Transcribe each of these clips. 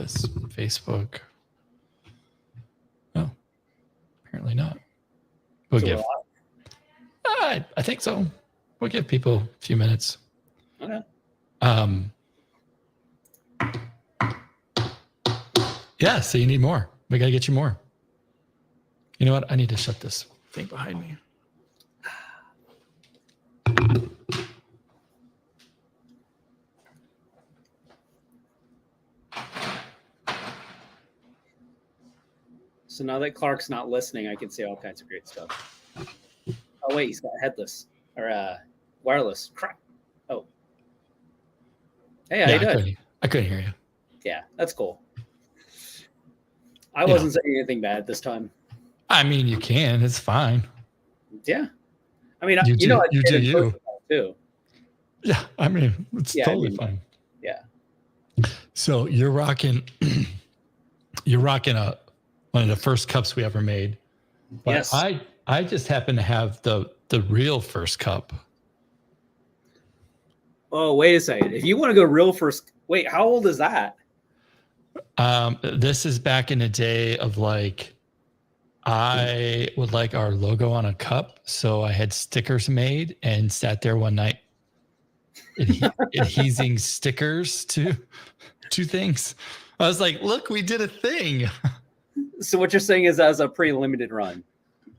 this. Facebook. Oh, apparently not. We'll give. I think so. We'll give people a few minutes. Okay. Yeah, so you need more. We got to get you more. You know what? I need to shut this thing behind me. So now that Clark's not listening, I can say all kinds of great stuff. Oh, wait, he's got headless or wireless. Crap. Oh. Hey, how you doing? I couldn't hear you. Yeah, that's cool. I wasn't saying anything bad this time. I mean, you can. It's fine. Yeah. I mean, you do you. Too. Yeah, I mean, it's totally fine. Yeah. So you're rocking one of the first cups we ever made. But yes. I just happen to have the real first cup. Oh, wait a second. If you want to go real first, wait, how old is that? This is back in the day of like, I would like our logo on a cup. So I had stickers made and sat there one night adhesing stickers to things. I was like, look, we did a thing. So what you're saying is that was a pretty limited run.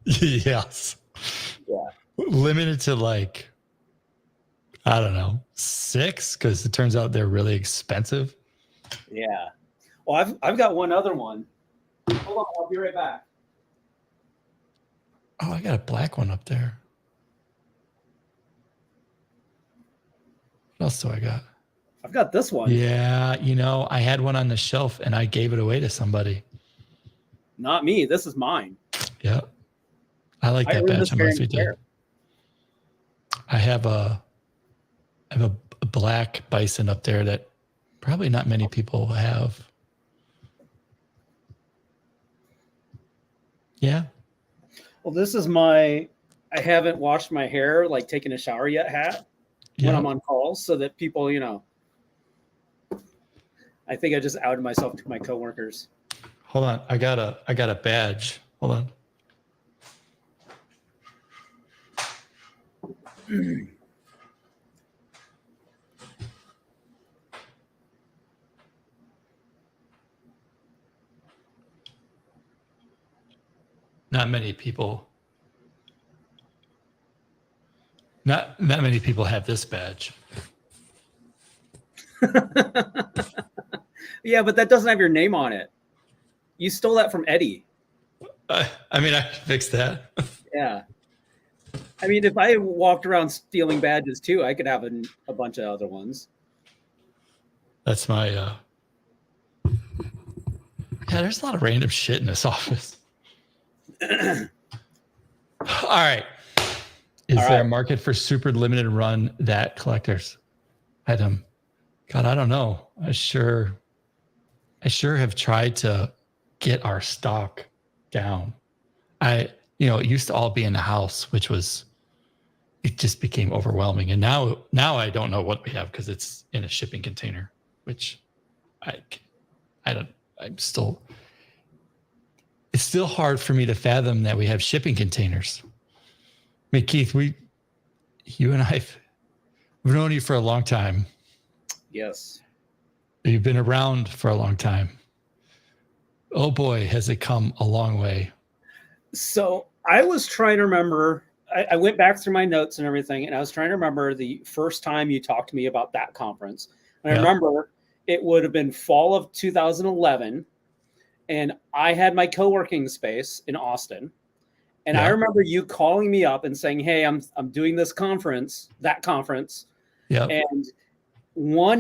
Yes. Yeah. Limited to like, I don't know, 6, because it turns out they're really expensive. Yeah. Well, I've got one other one. Hold on, I'll be right back. Oh, I got a black one up there. What else do I got? I've got this one. Yeah, I had one on the shelf and I gave it away to somebody. Not me. This is mine. Yeah. I like that badge. I mostly did. I have a black bison up there that probably not many people have. Yeah. Well, this is I haven't washed my hair, like taken a shower yet hat when I'm on calls, so that people, I think I just outed myself to my coworkers. Hold on. I got a badge. Hold on. Not many people have this badge. Yeah, but that doesn't have your name on it. You stole that from Eddie. I fixed that. Yeah. I mean, if I walked around stealing badges too, I could have a bunch of other ones. That's my yeah, there's a lot of random shit in this office. All right. Is there a market for super limited run that collectors item? God, I don't know. I sure have tried to get our stock down. It used to all be in the house, which it just became overwhelming. And now I don't know what we have because it's in a shipping container, which it's still hard for me to fathom that we have shipping containers. I mean, Keith, you and we've known you for a long time. Yes. You've been around for a long time. Oh boy, has it come a long way. So I was trying to remember, I went back through my notes and everything, and I was trying to remember the first time you talked to me about that conference. And I remember it would have been fall of 2011, and I had my co-working space in Austin. And I remember you calling me up and saying, hey, I'm doing this conference, that conference. Yeah. And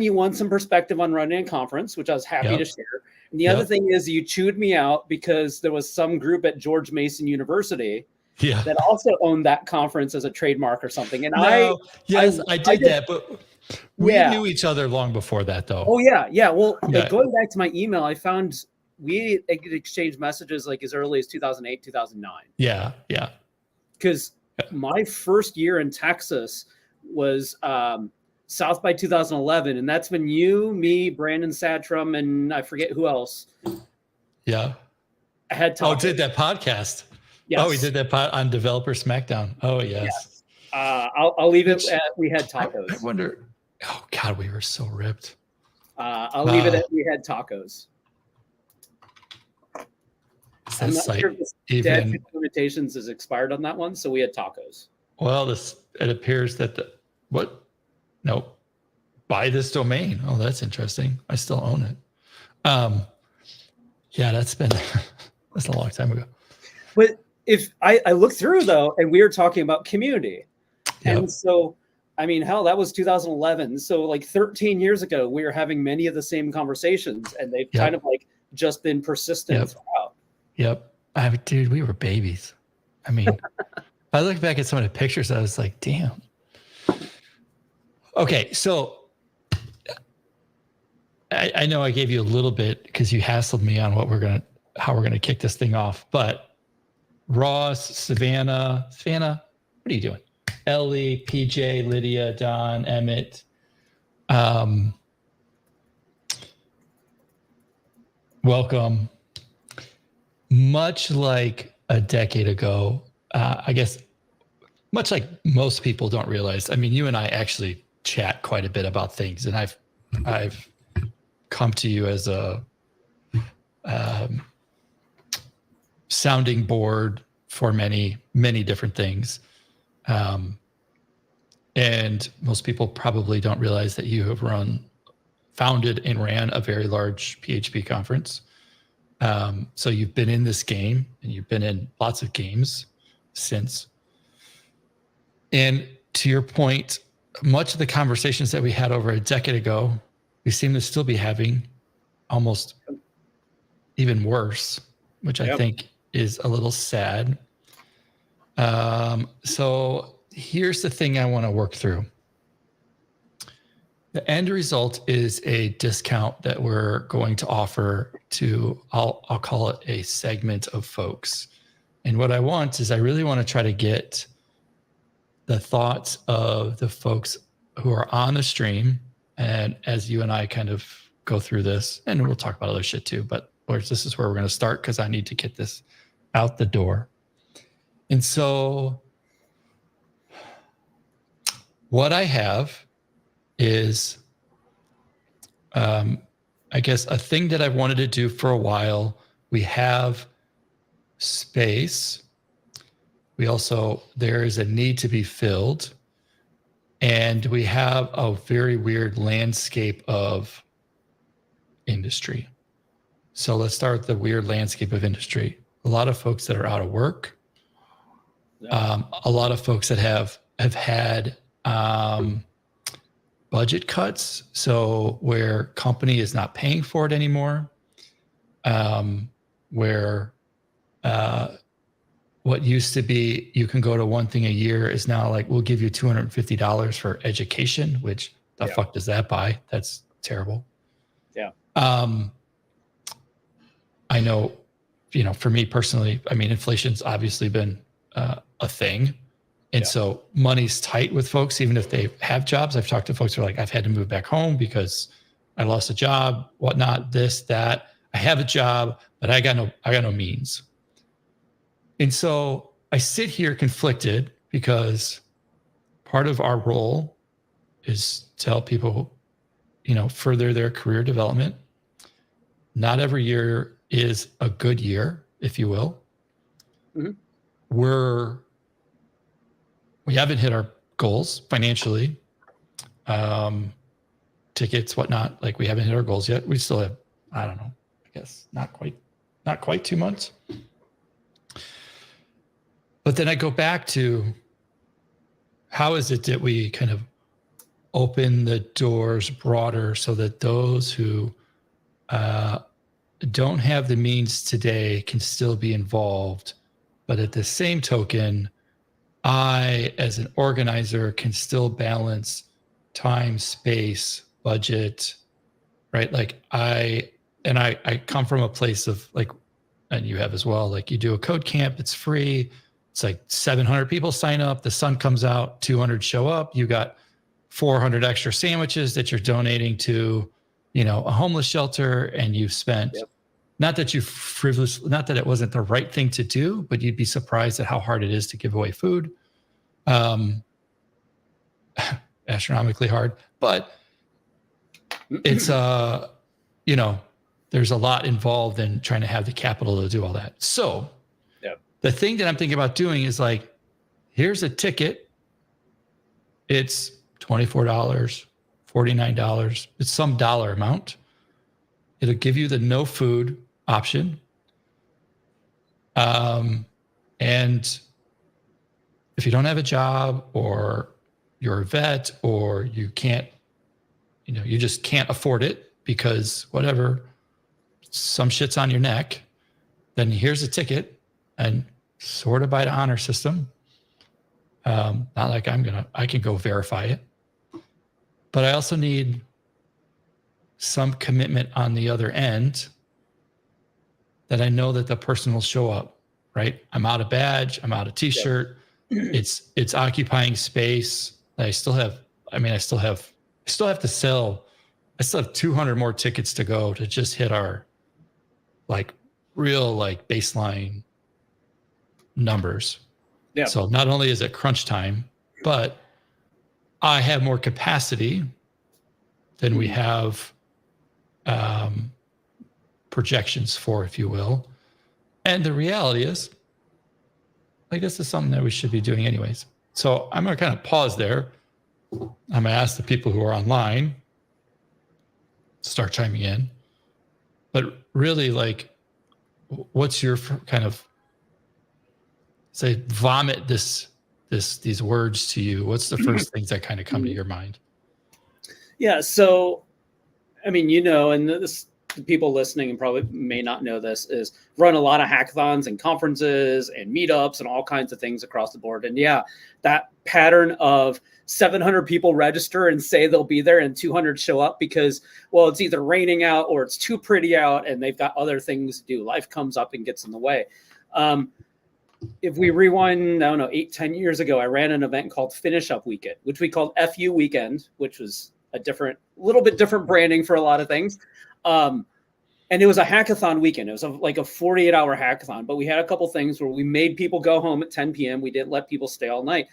you won some perspective on running a conference, which I was happy to share. And the other thing is you chewed me out because there was some group at George Mason University that also owned that conference as a trademark or something. And I did that, but we knew each other long before that, though. Oh, yeah. Yeah. Well, going back to my email, I found we exchanged messages like as early as 2008, 2009. Yeah. Because my first year in Texas was South by 2011, and that's when you, me, Brandon Satrum, and I forget who else. Yeah. Had tacos. Did that podcast. Yes. Oh, we did that on Developer Smackdown. Oh, yes. I'll leave it at we had tacos. I wonder. Oh, God, we were so ripped. I'll leave it at we had tacos. I'm not sure if the statute of limitations is expired on that one, so we had tacos. Well, it appears that buy this domain. Oh, that's interesting. I still own it. Yeah, that's a long time ago. But if I look through though, and we were talking about community, and so I mean, hell, that was 2011. So like 13 years ago, we were having many of the same conversations, and they've kind of like just been persistent throughout. Yep. Dude, we were babies. I mean, if I look back at some of the pictures, I was like, damn. Okay, so I know I gave you a little bit because you hassled me on how we're gonna kick this thing off. But Ross, Savannah, what are you doing? Ellie, PJ, Lydia, Don, Emmett. Welcome. Much like a decade ago, I guess, much like most people don't realize. I mean, you and I actually chat quite a bit about things, and I've come to you as a sounding board for many, many different things. And most people probably don't realize that you have founded and ran a very large PHP conference. So you've been in this game, and you've been in lots of games since. And to your point, much of the conversations that we had over a decade ago, we seem to still be having, almost even worse, which I think is a little sad. So here's the thing I want to work through. The end result is a discount that we're going to offer to, I'll call it a segment of folks. And what I want is I really want to try to get the thoughts of the folks who are on the stream. And as you and I kind of go through this, and we'll talk about other shit too, but this is where we're going to start because I need to get this out the door. And so what I have is, I guess, a thing that I've wanted to do for a while. We have space. There is a need to be filled. And we have a very weird landscape of industry. So let's start with the weird landscape of industry. A lot of folks that are out of work. A lot of folks that have had budget cuts. So where company is not paying for it anymore. Where what used to be you can go to one thing a year is now like, we'll give you $250 for education, which the fuck does that buy? That's terrible. Yeah. I know, for me personally, I mean, inflation's obviously been a thing. And so money's tight with folks, even if they have jobs. I've talked to folks who are like, I've had to move back home because I lost a job, whatnot, this, that. I have a job, but I got no means. And so I sit here conflicted because part of our role is to help people, further their career development. Not every year is a good year, if you will. Mm-hmm. We haven't hit our goals financially, tickets, whatnot. Like, we haven't hit our goals yet. We still have, I don't know, I guess not quite 2 months. But then I go back to, how is it that we kind of open the doors broader so that those who don't have the means today can still be involved, but at the same token, I, as an organizer, can still balance time, space, budget, right? Like I come from a place of like, and you have as well, like you do a code camp, it's free. It's like 700 people sign up. The sun comes out, 200 show up. You got 400 extra sandwiches that you're donating to, a homeless shelter, and you've spent, not that it wasn't the right thing to do, but you'd be surprised at how hard it is to give away food. Astronomically hard, but it's, there's a lot involved in trying to have the capital to do all that. So the thing that I'm thinking about doing is like, here's a ticket. It's $24, $49. It's some dollar amount. It'll give you the no food option. And if you don't have a job, or you're a vet, or you can't, you just can't afford it because whatever, some shit's on your neck, then here's a ticket, and sort of by the honor system. Not like I can go verify it, but I also need some commitment on the other end that I know that the person will show up, right? I'm out of badge. I'm out of t-shirt. It's occupying space. I still have to sell. I still have 200 more tickets to go to just hit our real baseline numbers. Yeah. So not only is it crunch time, but I have more capacity than we have projections for, if you will. And the reality is, this is something that we should be doing anyways. So I'm going to kind of pause there. I'm going to ask the people who are online to start chiming in. But really, what's your kind of, say, vomit these words to you? What's the first things that kind of come to your mind? Yeah. So, and this, the people listening and probably may not know this, is run a lot of hackathons and conferences and meetups and all kinds of things across the board. And that pattern of 700 people register and say they'll be there and 200 show up because, it's either raining out or it's too pretty out and they've got other things to do. Life comes up and gets in the way. If we rewind, 8-10 years ago, I ran an event called Finish Up Weekend, which we called FU Weekend, which was a little bit different branding for a lot of things. And it was a hackathon weekend. It was a 48-hour hackathon, but we had a couple things where we made people go home at 10 p.m. We didn't let people stay all night.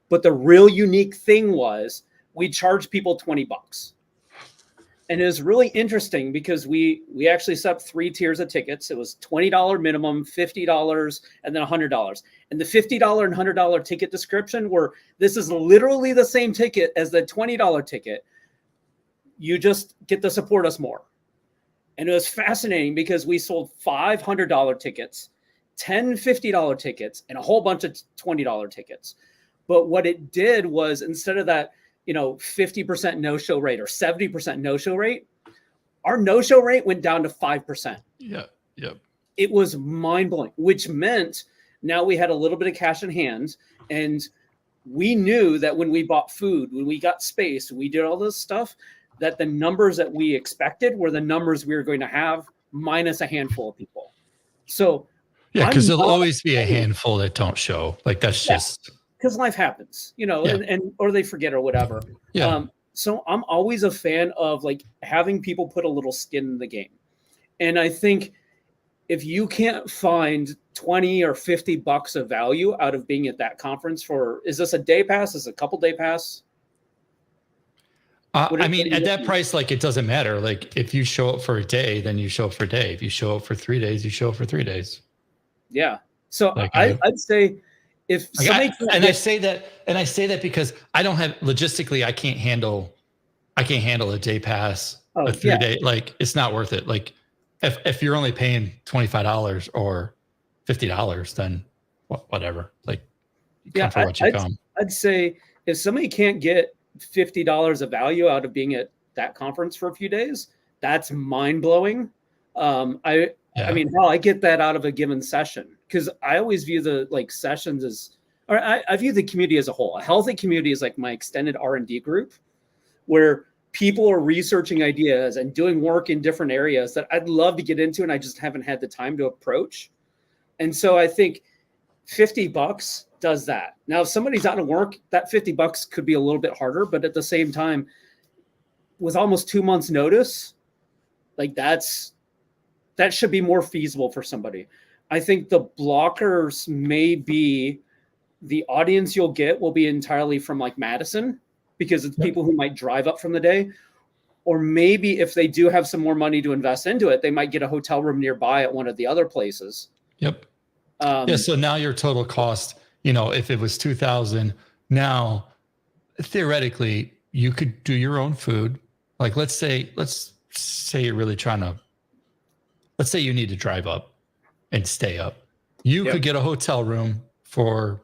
But the real unique thing was we charged people $20. And it was really interesting because we actually set up 3 tiers of tickets. It was $20 minimum, $50, and then $100. And the $50 and $100 ticket description were, this is literally the same ticket as the $20 ticket. You just get to support us more. And it was fascinating because we sold $500 tickets, 10 $50 tickets, and a whole bunch of $20 tickets. But what it did was, instead of that, 50% no-show rate or 70% no-show rate, our no-show rate went down to 5%. Yeah. Yep. It was mind-blowing, which meant now we had a little bit of cash in hand, and we knew that when we bought food, when we got space, we did all this stuff, that the numbers that we expected were the numbers we were going to have minus a handful of people. So because there'll always be a handful that don't show. That's just because life happens, and or they forget or whatever. Yeah. So I'm always a fan of having people put a little skin in the game. And I think if you can't find 20 or $50 of value out of being at that conference is this a day pass? Is it a couple day pass? At that price, it doesn't matter. If you show up for a day, then you show up for a day. If you show up for 3 days, you show up for 3 days. Yeah. So I'd say if somebody I say that because I don't have logistically, I can't handle a day pass, a 3 day. It's not worth it. If you're only paying $25 or $50, then whatever. Come for what you come. I'd say if somebody can't get $50 of value out of being at that conference for a few days, that's mind-blowing. I get that out of a given session, because I always view the sessions as, or I view the community as a whole. A healthy community is my extended R&D group, where people are researching ideas and doing work in different areas that I'd love to get into, and I just haven't had the time to approach. And so I think $50 does that. Now, if somebody's out of work, that $50 could be a little bit harder, but at the same time, with almost 2 months notice, like that should be more feasible for somebody. I think the blockers may be the audience you'll get will be entirely from like Madison, because it's people who might drive up from the day, or maybe if they do have some more money to invest into it, they might get a hotel room nearby at one of the other places. Yep. Yeah. So now your total cost, if it was 2,000, now theoretically you could do your own food. Like let's say you're really let's say you need to drive up and stay up. You could get a hotel room for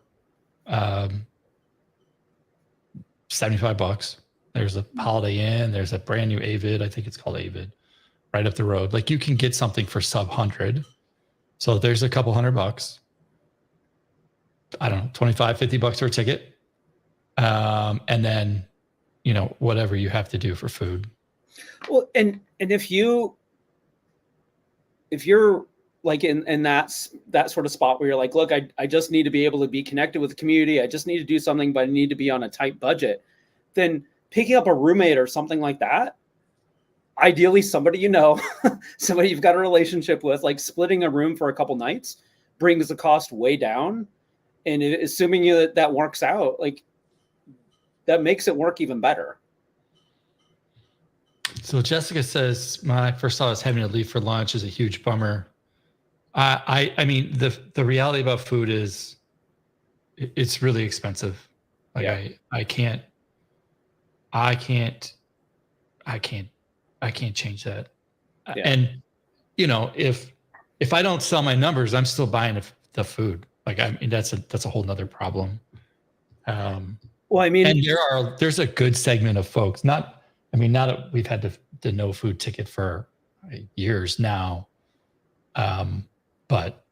$75. There's a Holiday Inn. There's a brand new Avid. I think it's called Avid, right up the road. Like you can get something for sub 100. So there's a couple $100. I don't know, $25, $50 for a ticket. And then, whatever you have to do for food. Well, and if you're like in that sort of spot where you're like, look, I just need to be able to be connected with the community. I just need to do something, but I need to be on a tight budget. Then picking up a roommate or something like that, ideally somebody somebody you've got a relationship with, like splitting a room for a couple nights brings the cost way down. And assuming that works out, like that makes it work even better. So Jessica says, my first thought is having to leave for lunch is a huge bummer. I mean, the reality about food is it's really expensive. Like I can't change that. Yeah. And if I don't sell my numbers, I'm still buying the food. Like I mean, that's a whole nother problem. Well, I mean, and there's a good segment of folks. Not that we've had the no food ticket for years now, but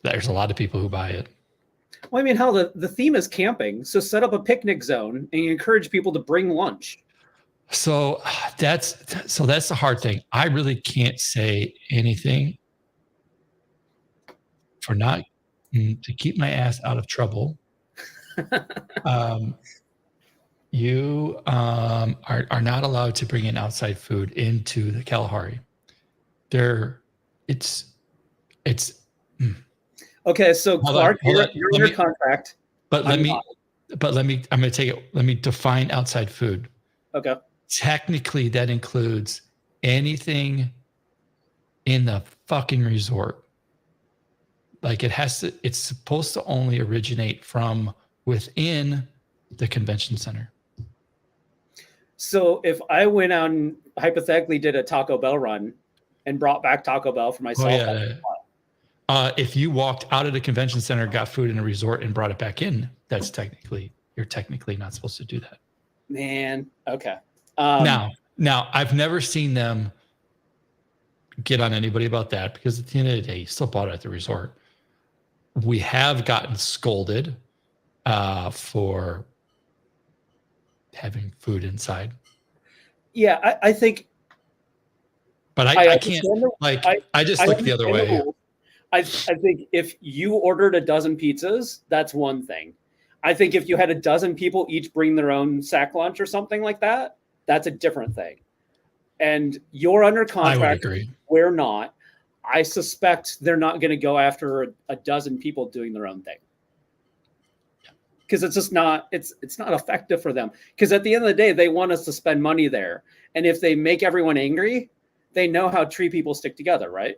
there's a lot of people who buy it. Well, I mean, hell, the theme is camping, so set up a picnic zone and you encourage people to bring lunch. So that's the hard thing. I really can't say anything for not to keep my ass out of trouble. You are not allowed to bring in outside food into the Kalahari. It's okay. So Clark, you're under contract. But let me define outside food. Okay. Technically, that includes anything in the fucking resort. Like it's supposed to only originate from within the convention center. So if I went out and hypothetically did a Taco Bell run and brought back Taco Bell for myself. If you walked out of the convention center, got food in a resort and brought it back in, you're technically not supposed to do that. Man. Okay. Now I've never seen them get on anybody about that, because at the end of the day, you still bought it at the resort. We have gotten scolded for having food inside. Yeah, I think. But I can't. I just look the other way. I think if you ordered a dozen pizzas, that's one thing. I think if you had a dozen people each bring their own sack lunch or something like that, that's a different thing. And you're under contract. I would agree. We're not. I suspect they're not going to go after a dozen people doing their own thing, because it's just not. It's not effective for them. Because at the end of the day, they want us to spend money there, and if they make everyone angry, they know how tree people stick together, right?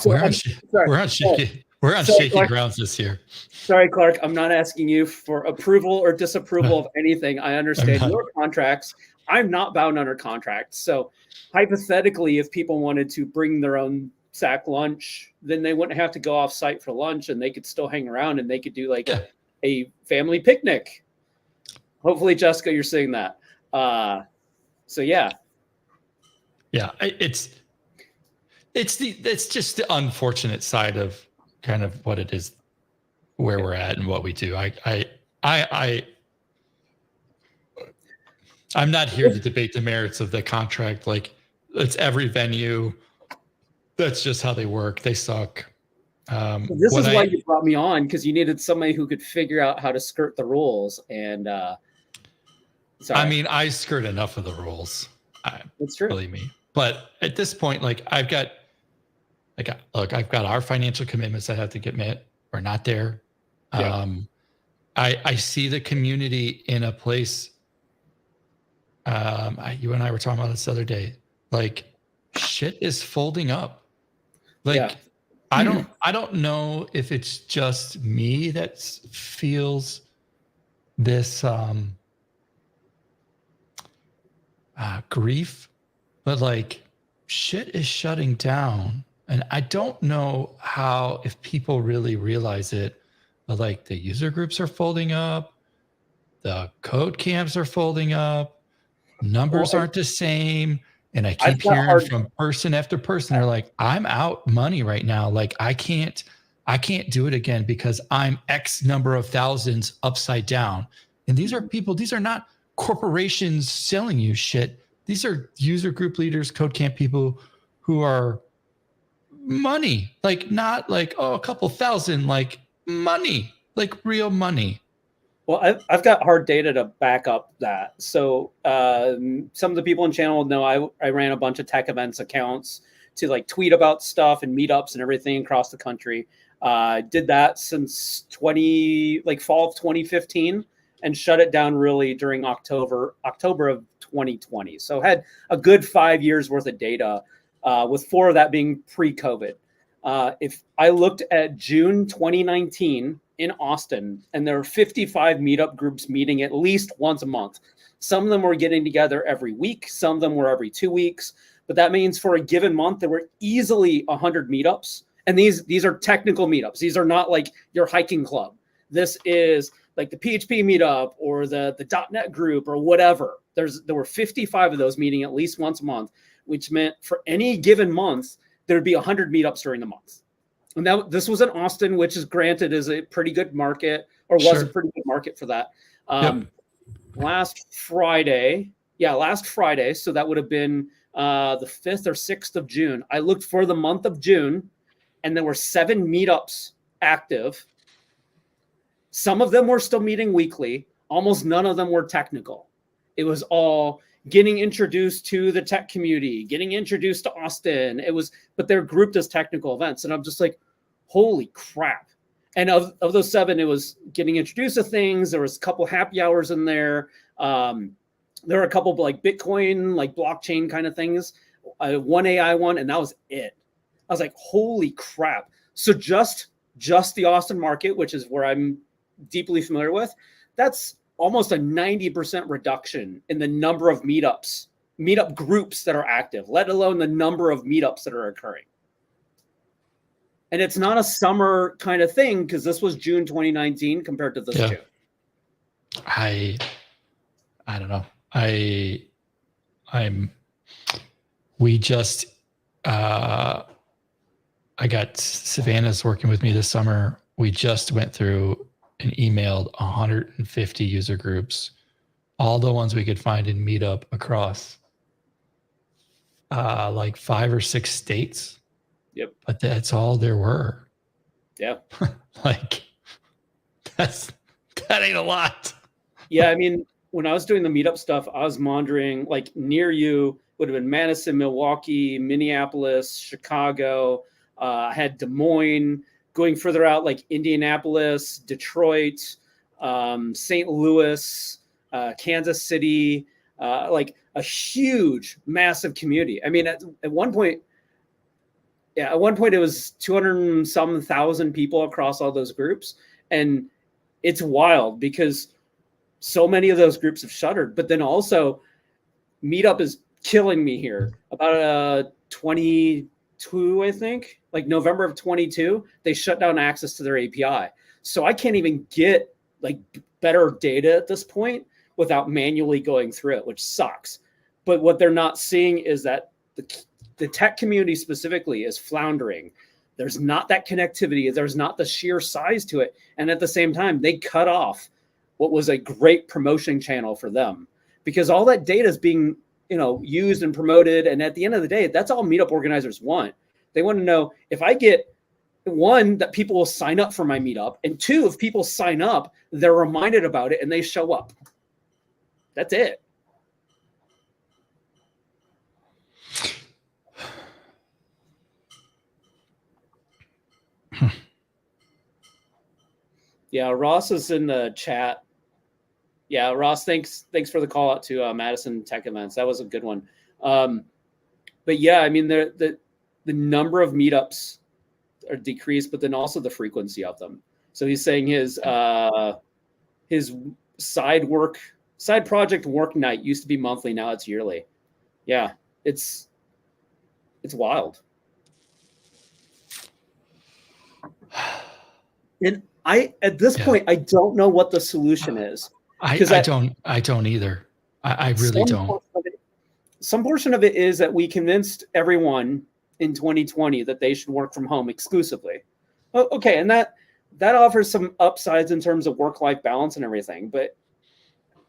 We're on shaky grounds this year. Sorry, Clark. I'm not asking you for approval or disapproval of anything. I understand your contracts. I'm not bound under contract. So hypothetically, if people wanted to bring their own sack lunch, then they wouldn't have to go off site for lunch, and they could still hang around and they could do a family picnic. Hopefully, Jessica, you're seeing that. So yeah. Yeah, it's just the unfortunate side of kind of what it is, where we're at and what we do. I'm not here to debate the merits of the contract. Like, it's every venue. That's just how they work. They suck. This is why you brought me on, because you needed somebody who could figure out how to skirt the rules. And I mean, I skirt enough of the rules. That's true. Believe me. But at this point, like I've got our financial commitments that have to get met. We're not there. Yeah. I see the community in a place. You and I were talking about this the other day. Like, shit is folding up. Like, yeah. I don't know if it's just me that feels this grief, but like shit is shutting down. And I don't know how, if people really realize it, but like the user groups are folding up, the code camps are folding up, numbers aren't the same. And I keep hearing from person after person, they're like, I'm out money right now. Like I can't do it again because I'm X number of thousands upside down. And these are people, these are not corporations selling you shit. These are user group leaders, code camp people who are money, like not like, oh, a couple thousand, like money, like real money. Well, I've got hard data to back up that. So some of the people in channel know I ran a bunch of tech events accounts to like tweet about stuff and meetups and everything across the country. Did that since fall of 2015 and shut it down really during October of 2020. So had a good 5 years worth of data, with 4 of that being pre-COVID. If I looked at June 2019 in Austin, and there were 55 meetup groups meeting at least once a month. Some of them were getting together every week. Some of them were every 2 weeks. But that means for a given month, there were easily 100 meetups. And these are technical meetups. These are not like your hiking club. This is like the PHP meetup or the .NET group or whatever. There were 55 of those meeting at least once a month, which meant for any given month, there'd be 100 meetups during the month. And this was in Austin, which is granted is a pretty good market, or was a pretty good market for that. Last Friday, so that would have been the 5th or 6th of June. I looked for the month of June, and there were 7 meetups active. Some of them were still meeting weekly. Almost none of them were technical. It was all getting introduced to the tech community, getting introduced to Austin. But they're grouped as technical events. And I'm just like, holy crap. And of those 7, it was getting introduced to things. There was a couple happy hours in there. There were a couple like Bitcoin, like blockchain kind of things. One AI one, and that was it. I was like, holy crap. So just the Austin market, which is where I'm deeply familiar with, that's almost a 90% reduction in the number of meetup groups that are active, let alone the number of meetups that are occurring. And it's not a summer kind of thing, because this was June 2019 compared to this June. I don't know. We just, I got Savannah's working with me this summer. We just went through and emailed 150 user groups, all the ones we could find in Meetup across like 5 or 6 states. Yep. But that's all there were. Yeah. Like that ain't a lot. Yeah. I mean, when I was doing the Meetup stuff, I was monitoring like near you would have been Madison, Milwaukee, Minneapolis, Chicago. I had Des Moines. Going further out, like Indianapolis, Detroit, St. Louis, Kansas City, like a huge, massive community. I mean, at one point it was 200 and some thousand people across all those groups. And it's wild because so many of those groups have shuttered. But then also, Meetup is killing me here. About 22, I think, like November of 22, they shut down access to their API. So I can't even get like better data at this point without manually going through it, which sucks. But what they're not seeing is that the tech community specifically is floundering. There's not that connectivity. There's not the sheer size to it. And at the same time, they cut off what was a great promotion channel for them, because all that data is being, used and promoted. And at the end of the day, that's all Meetup organizers want. They want to know if I get, one, that people will sign up for my meetup, and two, if people sign up, they're reminded about it and they show up. That's it. Yeah, Ross is in the chat. Yeah, Ross, thanks for the call out to Madison Tech Events. That was a good one. But yeah, I mean, the number of meetups are decreased, but then also the frequency of them. So he's saying his side project work night used to be monthly, now it's yearly. Yeah, it's wild. And at this point, I don't know what the solution is. I don't either. I really don't. Some portion of it is that we convinced everyone in 2020 that they should work from home exclusively. Okay, and that offers some upsides in terms of work-life balance and everything. But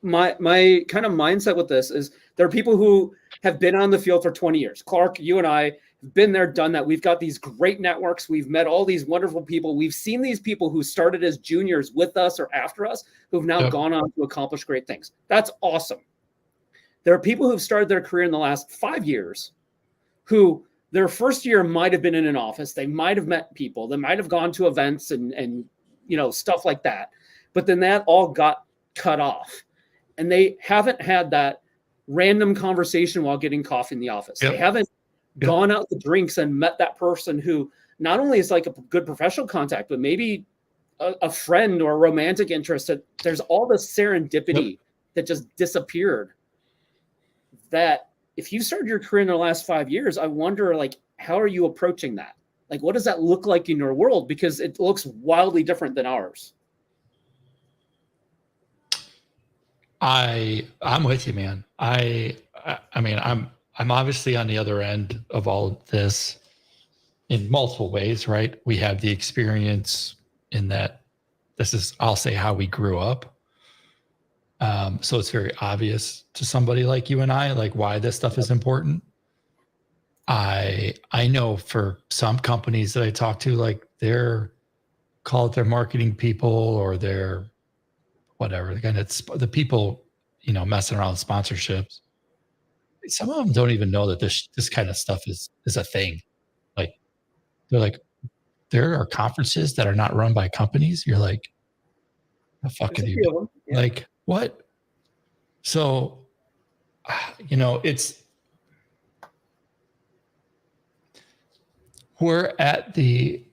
my kind of mindset with this is there are people who have been on the field for 20 years. Clark, you and I have been there, done that. We've got these great networks. We've met all these wonderful people. We've seen these people who started as juniors with us or after us who've now gone on to accomplish great things. That's awesome. There are people who've started their career in the last 5 years who their first year might have been in an office. They might have met people. They might have gone to events and stuff like that. But then that all got cut off. And they haven't had that random conversation while getting coffee in the office. They haven't gone out to drinks and met that person who not only is like a good professional contact, but maybe a friend or a romantic interest. There's all this serendipity that just disappeared. That if you started your career in the last 5 years, I wonder, like, how are you approaching that? Like, what does that look like in your world? Because it looks wildly different than ours. I'm with you, man. I mean, I'm obviously on the other end of all of this in multiple ways, right? We have the experience in that this is, I'll say, how we grew up. So it's very obvious to somebody like you and I, like, why this stuff is important. I know for some companies that I talk to, like, call it their marketing people or their whatever, again, it's the people, messing around with sponsorships. Some of them don't even know that this kind of stuff is a thing. Like, they're like, there are conferences that are not run by companies. You're like, the fuck are you? Yeah. Like, what? So, we're at the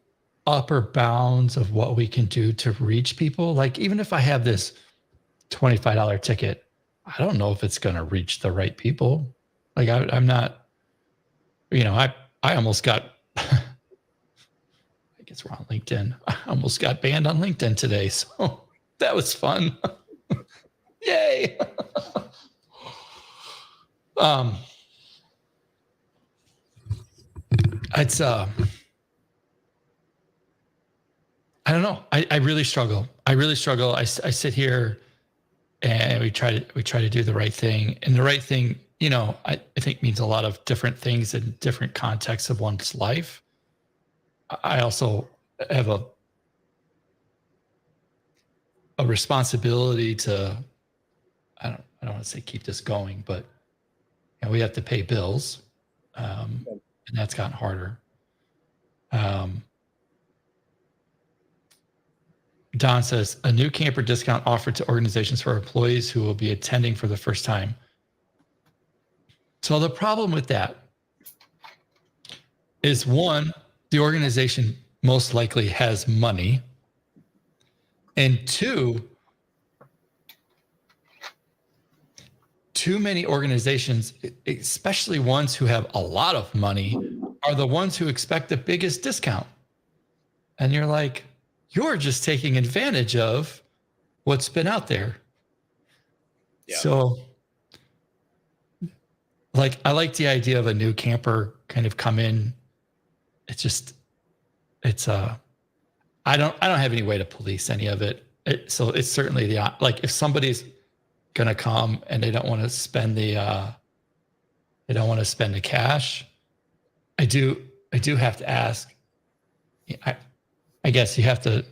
upper bounds of what we can do to reach people. Like, even if I have this $25 ticket, I don't know if it's going to reach the right people. Like, I'm not, I almost got, I guess we're on LinkedIn. I almost got banned on LinkedIn today. So that was fun. Yay. It's, I don't know. I really struggle. I sit here and we try to do the right thing, and the right thing, I think means a lot of different things in different contexts of one's life. I also have a responsibility to, I don't want to say keep this going, but we have to pay bills, and that's gotten harder. Don says, a new camper discount offered to organizations for employees who will be attending for the first time. So the problem with that is, one, the organization most likely has money. And two, too many organizations, especially ones who have a lot of money, are the ones who expect the biggest discount. And you're like, you're just taking advantage of what's been out there. Yeah. So, like, I like the idea of a new camper kind of come in. I don't have any way to police any of it. So it's certainly like, if somebody's going to come and they don't want to spend the cash, I do do have to ask. I guess you have to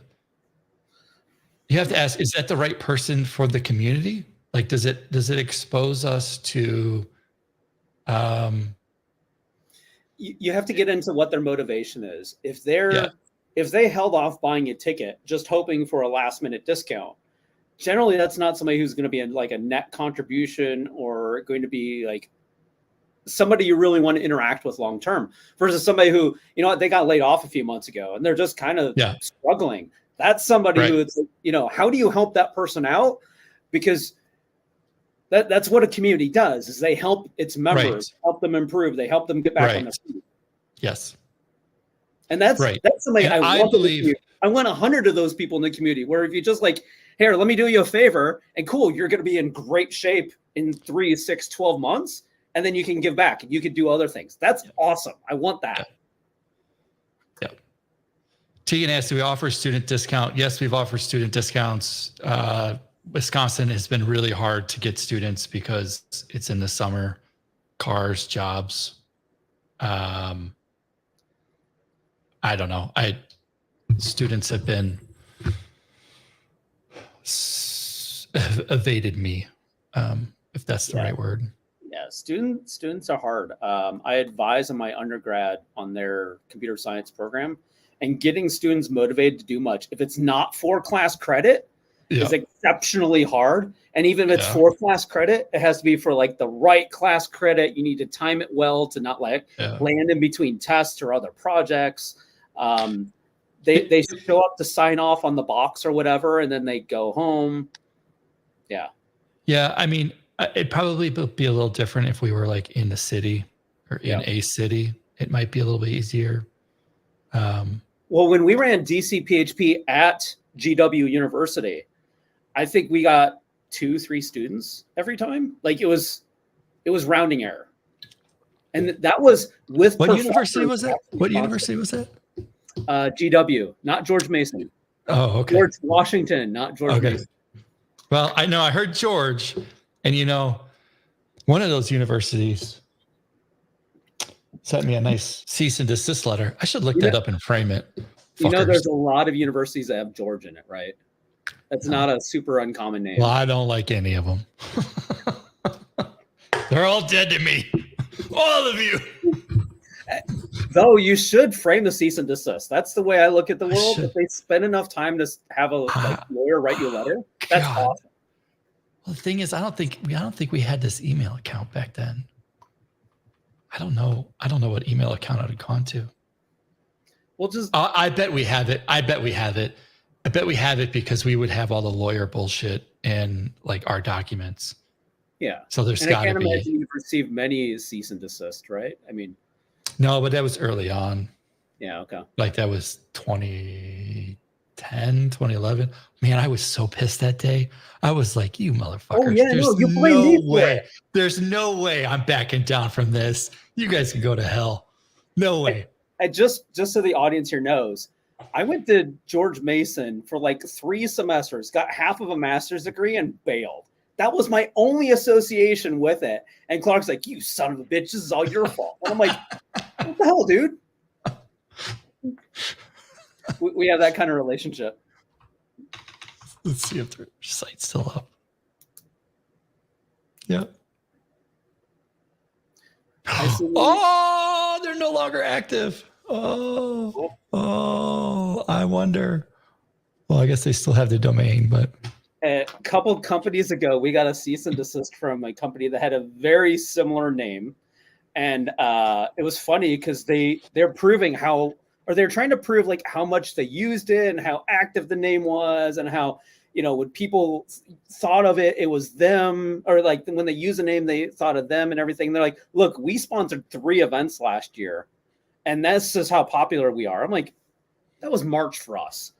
ask, is that the right person for the community? Like, does it expose us to you have to get into what their motivation is. If they held off buying a ticket just hoping for a last minute discount, generally that's not somebody who's going to be in like a net contribution or going to be like somebody you really want to interact with long term, versus somebody who, they got laid off a few months ago and they're just kind of struggling. That's somebody who it's, how do you help that person out? Because that's what a community does, is they help its members, help them improve. They help them get back on their feet. Yes. And that's somebody I believe. I want 100 of those people in the community, where if you just like, here, let me do you a favor, and cool, you're going to be in great shape in 3, 6, 12 months. And then you can give back and you can do other things. That's awesome. I want that. Yeah. Tegan asked, do we offer student discount? Yes, we've offered student discounts. Wisconsin has been really hard to get students because it's in the summer, cars, jobs. I don't know. Students have been evaded me, if that's the right word. Yeah, students are hard. I advise in my undergrad on their computer science program, and getting students motivated to do much, if it's not for class credit, is exceptionally hard. And even if it's for class credit, it has to be for like the right class credit. You need to time it well to not land in between tests or other projects. They show up to sign off on the box or whatever, and then they go home. Yeah. Yeah, I mean, it'd probably be a little different if we were like in the city or in a city. It might be a little bit easier. Well, when we ran DC PHP at GW University, I think we got 2-3 students every time. Like it was rounding error. And that was with what university was that? What university was that? GW, not George Mason. Oh, okay. George Washington, not George Mason. Well, I know I heard George, and one of those universities sent me a nice cease and desist letter. I should look that up and frame it. There's a lot of universities that have George in it, right? That's not a super uncommon name. Well, I don't like any of them. They're all dead to me. All of you. Though you should frame the cease and desist. That's the way I look at the world. If they spend enough time to have a lawyer write you a letter, that's awesome. Well, the thing is, I don't think we had this email account back then. I don't know what email account I'd have gone to. Well, I bet we have it. I bet we have it because we would have all the lawyer bullshit in like our documents. Yeah. So there's got to be. I can't imagine you've received many cease and desist, right? I mean. No, but that was early on. Yeah. Okay. Like that was 2010, 2011. Man, I was so pissed that day. I was like, you motherfuckers. Oh, yeah, There's no way I'm backing down from this. You guys can go to hell. No way. And just so the audience here knows, I went to George Mason for like 3 semesters, got half of a master's degree, and bailed. That was my only association with it. And Clark's like, you son of a bitch, this is all your fault. And I'm like, what the hell, dude? We have that kind of relationship. Let's see if their site's still up. Yeah. Oh, they're no longer active. Oh, I wonder. Well, I guess they still have the domain, but. A couple companies ago, we got a cease and desist from a company that had a very similar name. And it was funny because they're proving they're trying to prove like how much they used it and how active the name was, and how, when people thought of it, it was them, or like when they use a name, they thought of them and everything. They're like, look, we sponsored 3 events last year, and that's just how popular we are. I'm like, that was March for us.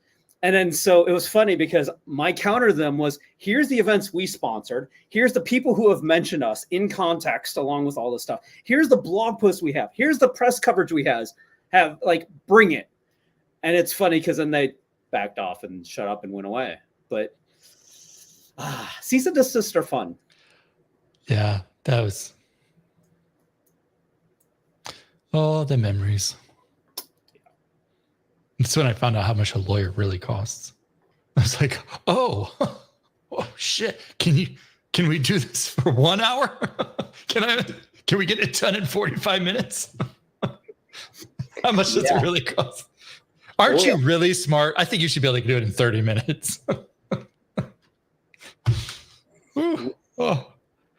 And then so it was funny because my counter to them was, here's the events we sponsored. Here's the people who have mentioned us in context along with all this stuff. Here's the blog posts we have. Here's the press coverage we have, like, bring it. And it's funny because then they backed off and shut up and went away. But cease and desist are fun. Yeah, that was. Oh, the memories. That's when I found out how much a lawyer really costs. I was like, oh shit. Can we do this for 1 hour? Can we get it done in 45 minutes? How much does it really cost? Aren't you really smart? I think you should be able to do it in 30 minutes.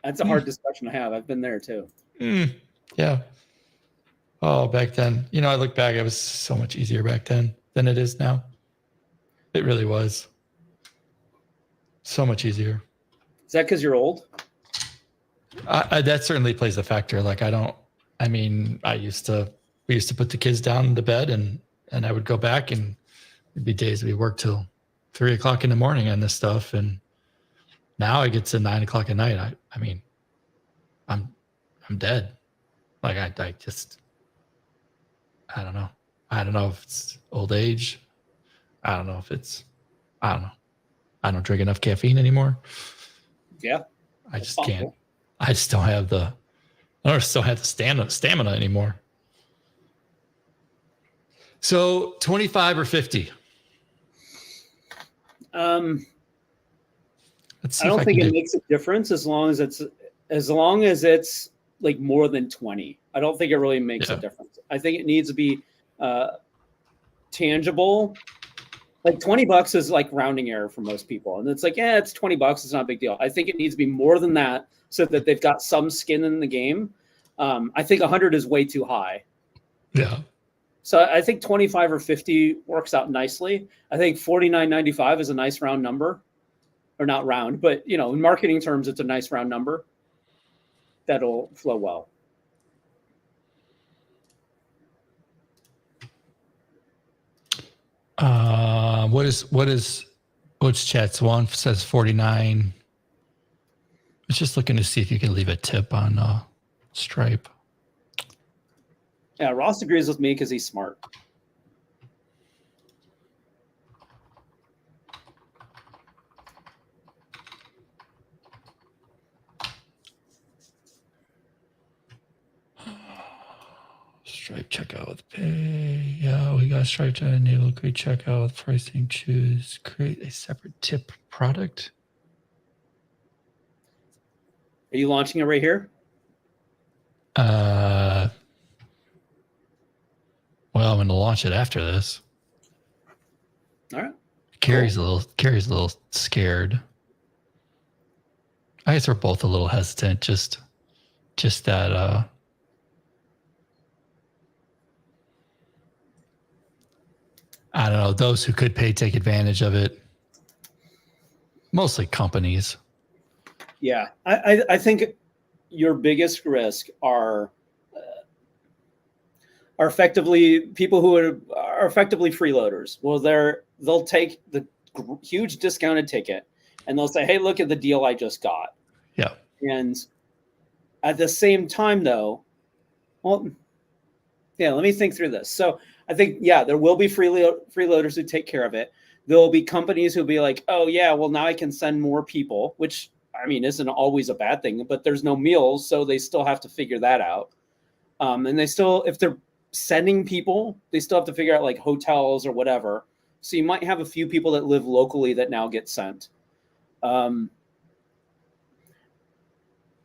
That's a hard discussion to have. I've been there too. Yeah. Oh, back then, I look back, it was so much easier back then than it is now. It really was. So much easier. Is that because you're old? That certainly plays a factor. Like we used to put the kids down in the bed and I would go back, and it'd be days we worked till 3 o'clock in the morning on this stuff. And now I get to 9 o'clock at night. I'm dead. Like I don't know. I don't know if it's old age. I don't know. I don't drink enough caffeine anymore. Yeah. I just can't. I just don't have the stamina anymore. So 25 or 50? I don't think it makes a difference as long as it's like more than 20. I don't think it really makes a difference. I think it needs to be tangible. Like $20 is like rounding error for most people. And it's like, yeah, it's $20. It's not a big deal. I think it needs to be more than that so that they've got some skin in the game. I think 100 is way too high. Yeah. So I think 25 or 50 works out nicely. I think 49.95 is a nice round number. Or not round, but in marketing terms, it's a nice round number. That'll flow well. What's chat's one says 49. I was just looking to see if you can leave a tip on Stripe. Yeah, Ross agrees with me because he's smart. Stripe checkout with pay. Yeah, we got Stripe to enable great checkout with pricing. Choose create a separate tip product. Are you launching it right here? Well, I'm going to launch it after this. All right. Carrie's a little scared. I guess we're both a little hesitant. Just that. I don't know. Those who could pay take advantage of it. Mostly companies. Yeah, I think your biggest risk are effectively people who are effectively freeloaders. Well, they'll take the huge discounted ticket and they'll say, "Hey, look at the deal I just got." Yeah. And at the same time, though, well, yeah, let me think through this. So I think, there will be freeloaders who take care of it. There will be companies who'll be like, "Oh yeah, well now I can send more people," which isn't always a bad thing, but there's no meals, so they still have to figure that out. And they still, if they're sending people, they still have to figure out like hotels or whatever. So you might have a few people that live locally that now get sent. I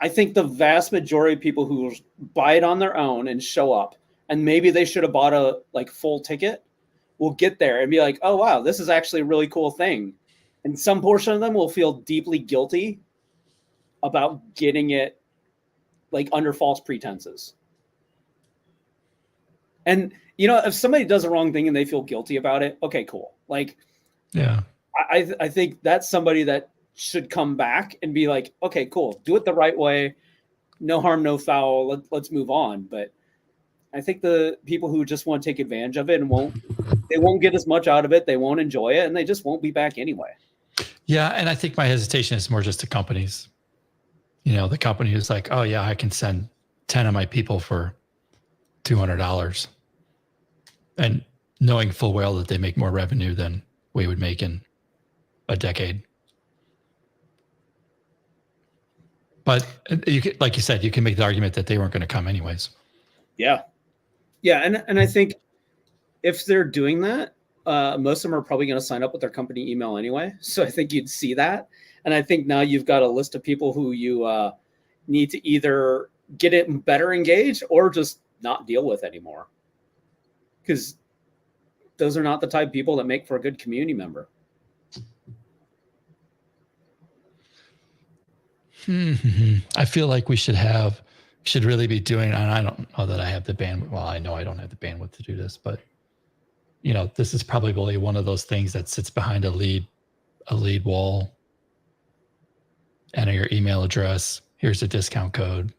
think the vast majority of people who buy it on their own and show up, and maybe they should have bought a full ticket, will get there and be like, "Oh wow, this is actually a really cool thing." And some portion of them will feel deeply guilty about getting it under false pretenses. And if somebody does the wrong thing and they feel guilty about it, okay, cool. Yeah, I think that's somebody that should come back and be like, "Okay, cool, do it the right way, no harm, no foul. Let's move on." But I think the people who just want to take advantage of it and won't get as much out of it, they won't enjoy it, and they just won't be back anyway. Yeah, and I think my hesitation is more just to companies. The company who's like, "Oh yeah, I can send 10 of my people for $200," and knowing full well that they make more revenue than we would make in a decade. But you could, like you said, you can make the argument that they weren't going to come anyways. Yeah. And I think if they're doing that, most of them are probably going to sign up with their company email anyway. So I think you'd see that. And I think now you've got a list of people who you need to either get it better engaged or just not deal with anymore. Because those are not the type of people that make for a good community member. I feel like we should really be doing, and I don't know that I have the bandwidth. Well, I know I don't have the bandwidth to do this, but this is probably one of those things that sits behind a lead wall. Enter your email address. Here's a discount code.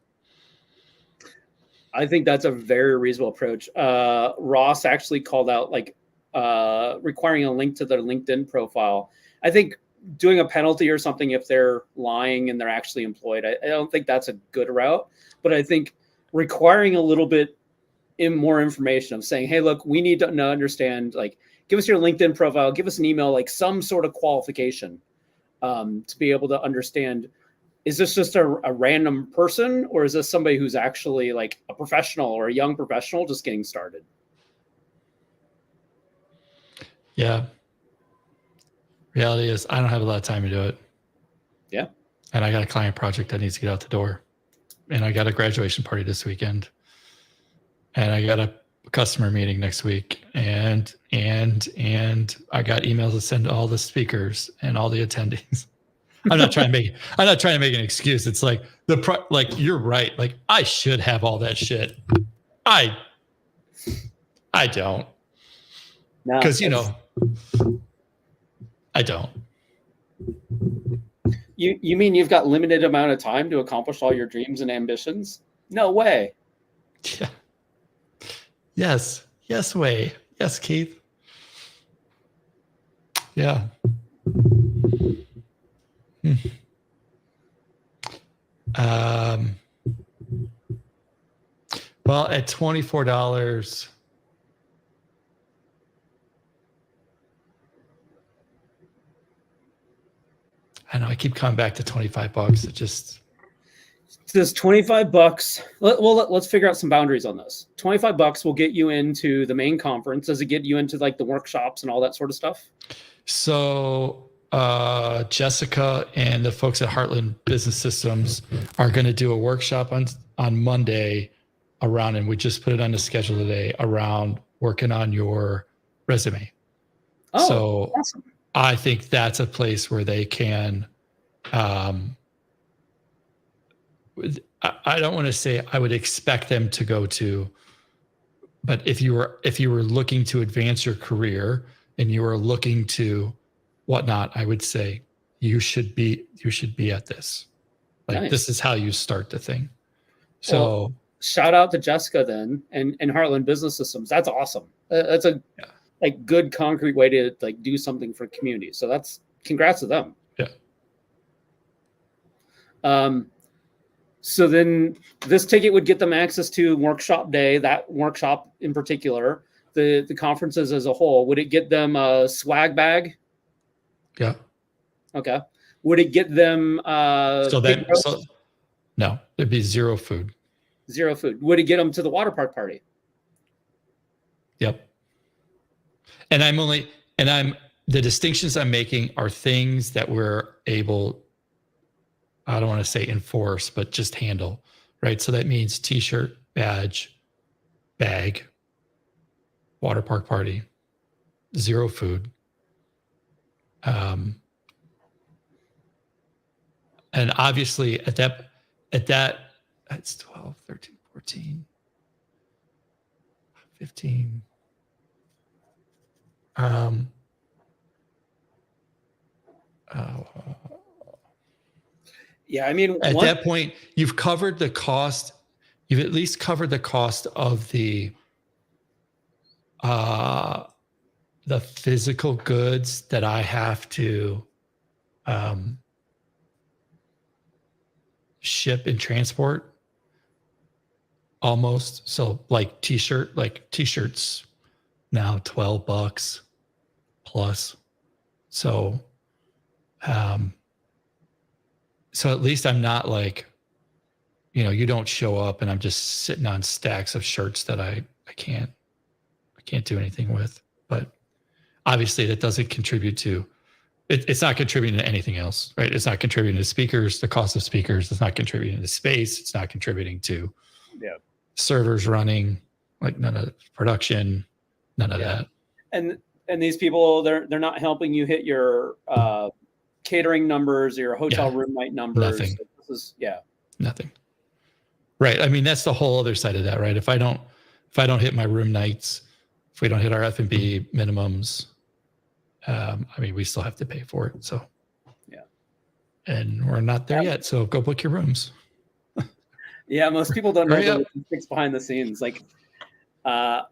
I think that's a very reasonable approach. Ross actually called out requiring a link to their LinkedIn profile. I think doing a penalty or something if they're lying and they're actually employed, I don't think that's a good route. But I think requiring a little bit more information of saying, hey, look, we need to understand, give us your LinkedIn profile, give us an email, some sort of qualification to be able to understand, is this just a random person, or is this somebody who's actually a professional or a young professional just getting started? Yeah. Reality is I don't have a lot of time to do it. Yeah. And I got a client project that needs to get out the door. And I got a graduation party this weekend. And I got a customer meeting next week. And I got emails to send to all the speakers and all the attendees. I'm not trying to make an excuse. It's you're right. I should have all that shit. I don't. Because I don't. You mean you've got limited amount of time to accomplish all your dreams and ambitions? No way. Yeah. Yes. Yes way. Yes, Keith. Yeah. Well, at $24, I know I keep coming back to $25. It just does $25. Let's figure out some boundaries on this. $25 will get you into the main conference. Does it get you into the workshops and all that sort of stuff? So Jessica and the folks at Heartland Business Systems are going to do a workshop on Monday around, and we just put it on the schedule today, around working on your resume. Oh, so awesome. I think that's a place where they can, I don't want to say I would expect them to go to, but if you were looking to advance your career and you were looking to whatnot, I would say you should be at this. Nice. This is how you start the thing. So well, shout out to Jessica then and Heartland Business Systems. That's awesome. That's a good concrete way to do something for community. So that's congrats to them. Yeah. So then this ticket would get them access to workshop day, that workshop in particular, the conferences as a whole. Would it get them a swag bag? Yeah. Okay. Would it get them no, there'd be zero food. Zero food. Would it get them to the water park party? Yep. And the distinctions I'm making are things that we're able, I don't want to say enforce, but just handle, right? So that means t-shirt, badge, bag, water park party, zero food. And obviously at that, it's 12, 13, 14, 15. Yeah, I mean, at that point, you've covered the cost. You've at least covered the cost of the physical goods that I have to ship and transport. Almost. So t-shirts now $12 plus. So at least I'm not you don't show up and I'm just sitting on stacks of shirts that I can't do anything with. But Obviously, that doesn't contribute to it's not contributing to anything else, right? It's not contributing to speakers, the cost of speakers. It's not contributing to space. It's not contributing to servers running, like none of production, none of that. And these people, they're not helping you hit your catering numbers or your hotel room night numbers. Nothing. This is nothing. Right. I mean, that's the whole other side of that, right? If I don't hit my room nights, if we don't hit our F&B minimums, I mean, we still have to pay for it. So, and we're not there yet. So go book your rooms. Most people don't know the logistics behind the scenes. Like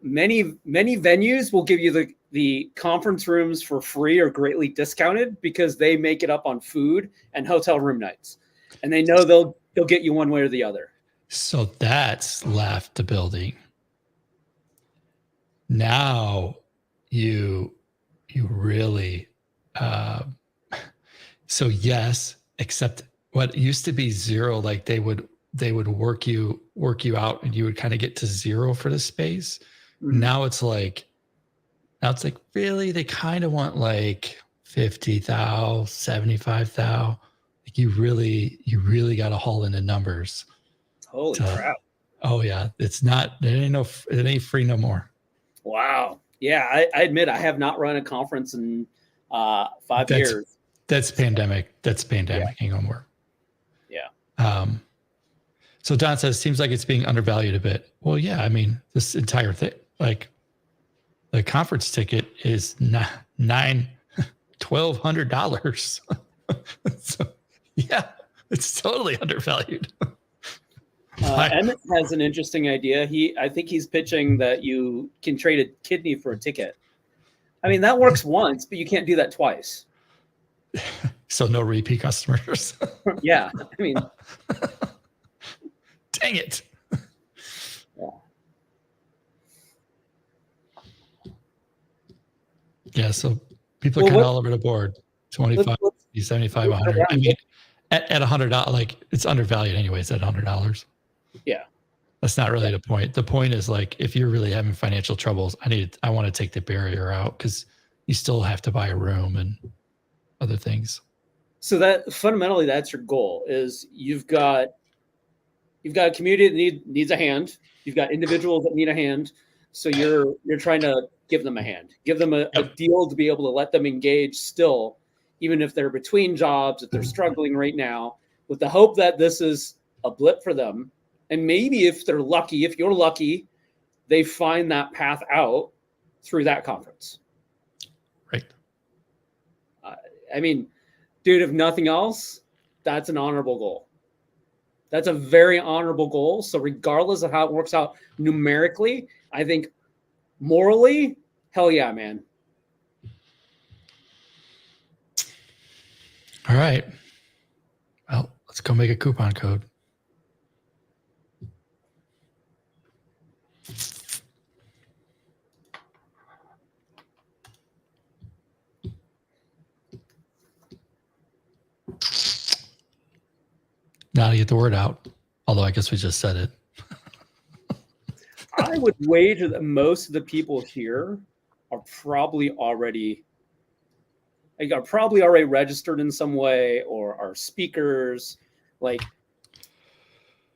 many venues will give you the conference rooms for free or greatly discounted because they make it up on food and hotel room nights, and they know they'll get you one way or the other. So that's left the building. Now you really, so yes, except what used to be zero, like they would work you out and you would kind of get to zero for the space. Mm-hmm. Now it's like really, they kind of want like 50,000, 75,000. Like you really got to haul in the numbers. Holy crap. Oh yeah. It ain't free no more. Wow. Yeah. I admit I have not run a conference in 5 years. That's pandemic. That's pandemic. Ain't gonna work. Yeah. So Don says, seems like it's being undervalued a bit. Well, yeah, I mean, this entire thing, like the conference ticket is $1,200. So yeah, it's totally undervalued. Emmett has an interesting idea. I think he's pitching that you can trade a kidney for a ticket. I mean, that works once, but you can't do that twice. So no repeat customers. Yeah, I mean, dang it. Yeah, so people are kind of all over the board. 25, 75, 100. I mean, at $100, like it's undervalued anyways at $100. Yeah. That's not really the point. The point is like, if you're really having financial troubles, I want to take the barrier out because you still have to buy a room and other things. So that fundamentally, that's your goal is you've got a community that needs a hand. You've got individuals that need a hand. So you're trying to give them a hand, give them a deal to be able to let them engage still, even if they're between jobs, if they're struggling right now, with the hope that this is a blip for them. And maybe if you're lucky, they find that path out through that conference. Right. I mean, dude, if nothing else, that's an honorable goal. That's a very honorable goal. So regardless of how it works out numerically, I think morally, hell yeah, man. All right. Well, let's go make a coupon code. Now to get the word out. Although I guess we just said it. I would wager that most of the people here are probably already registered in some way or are speakers. Like,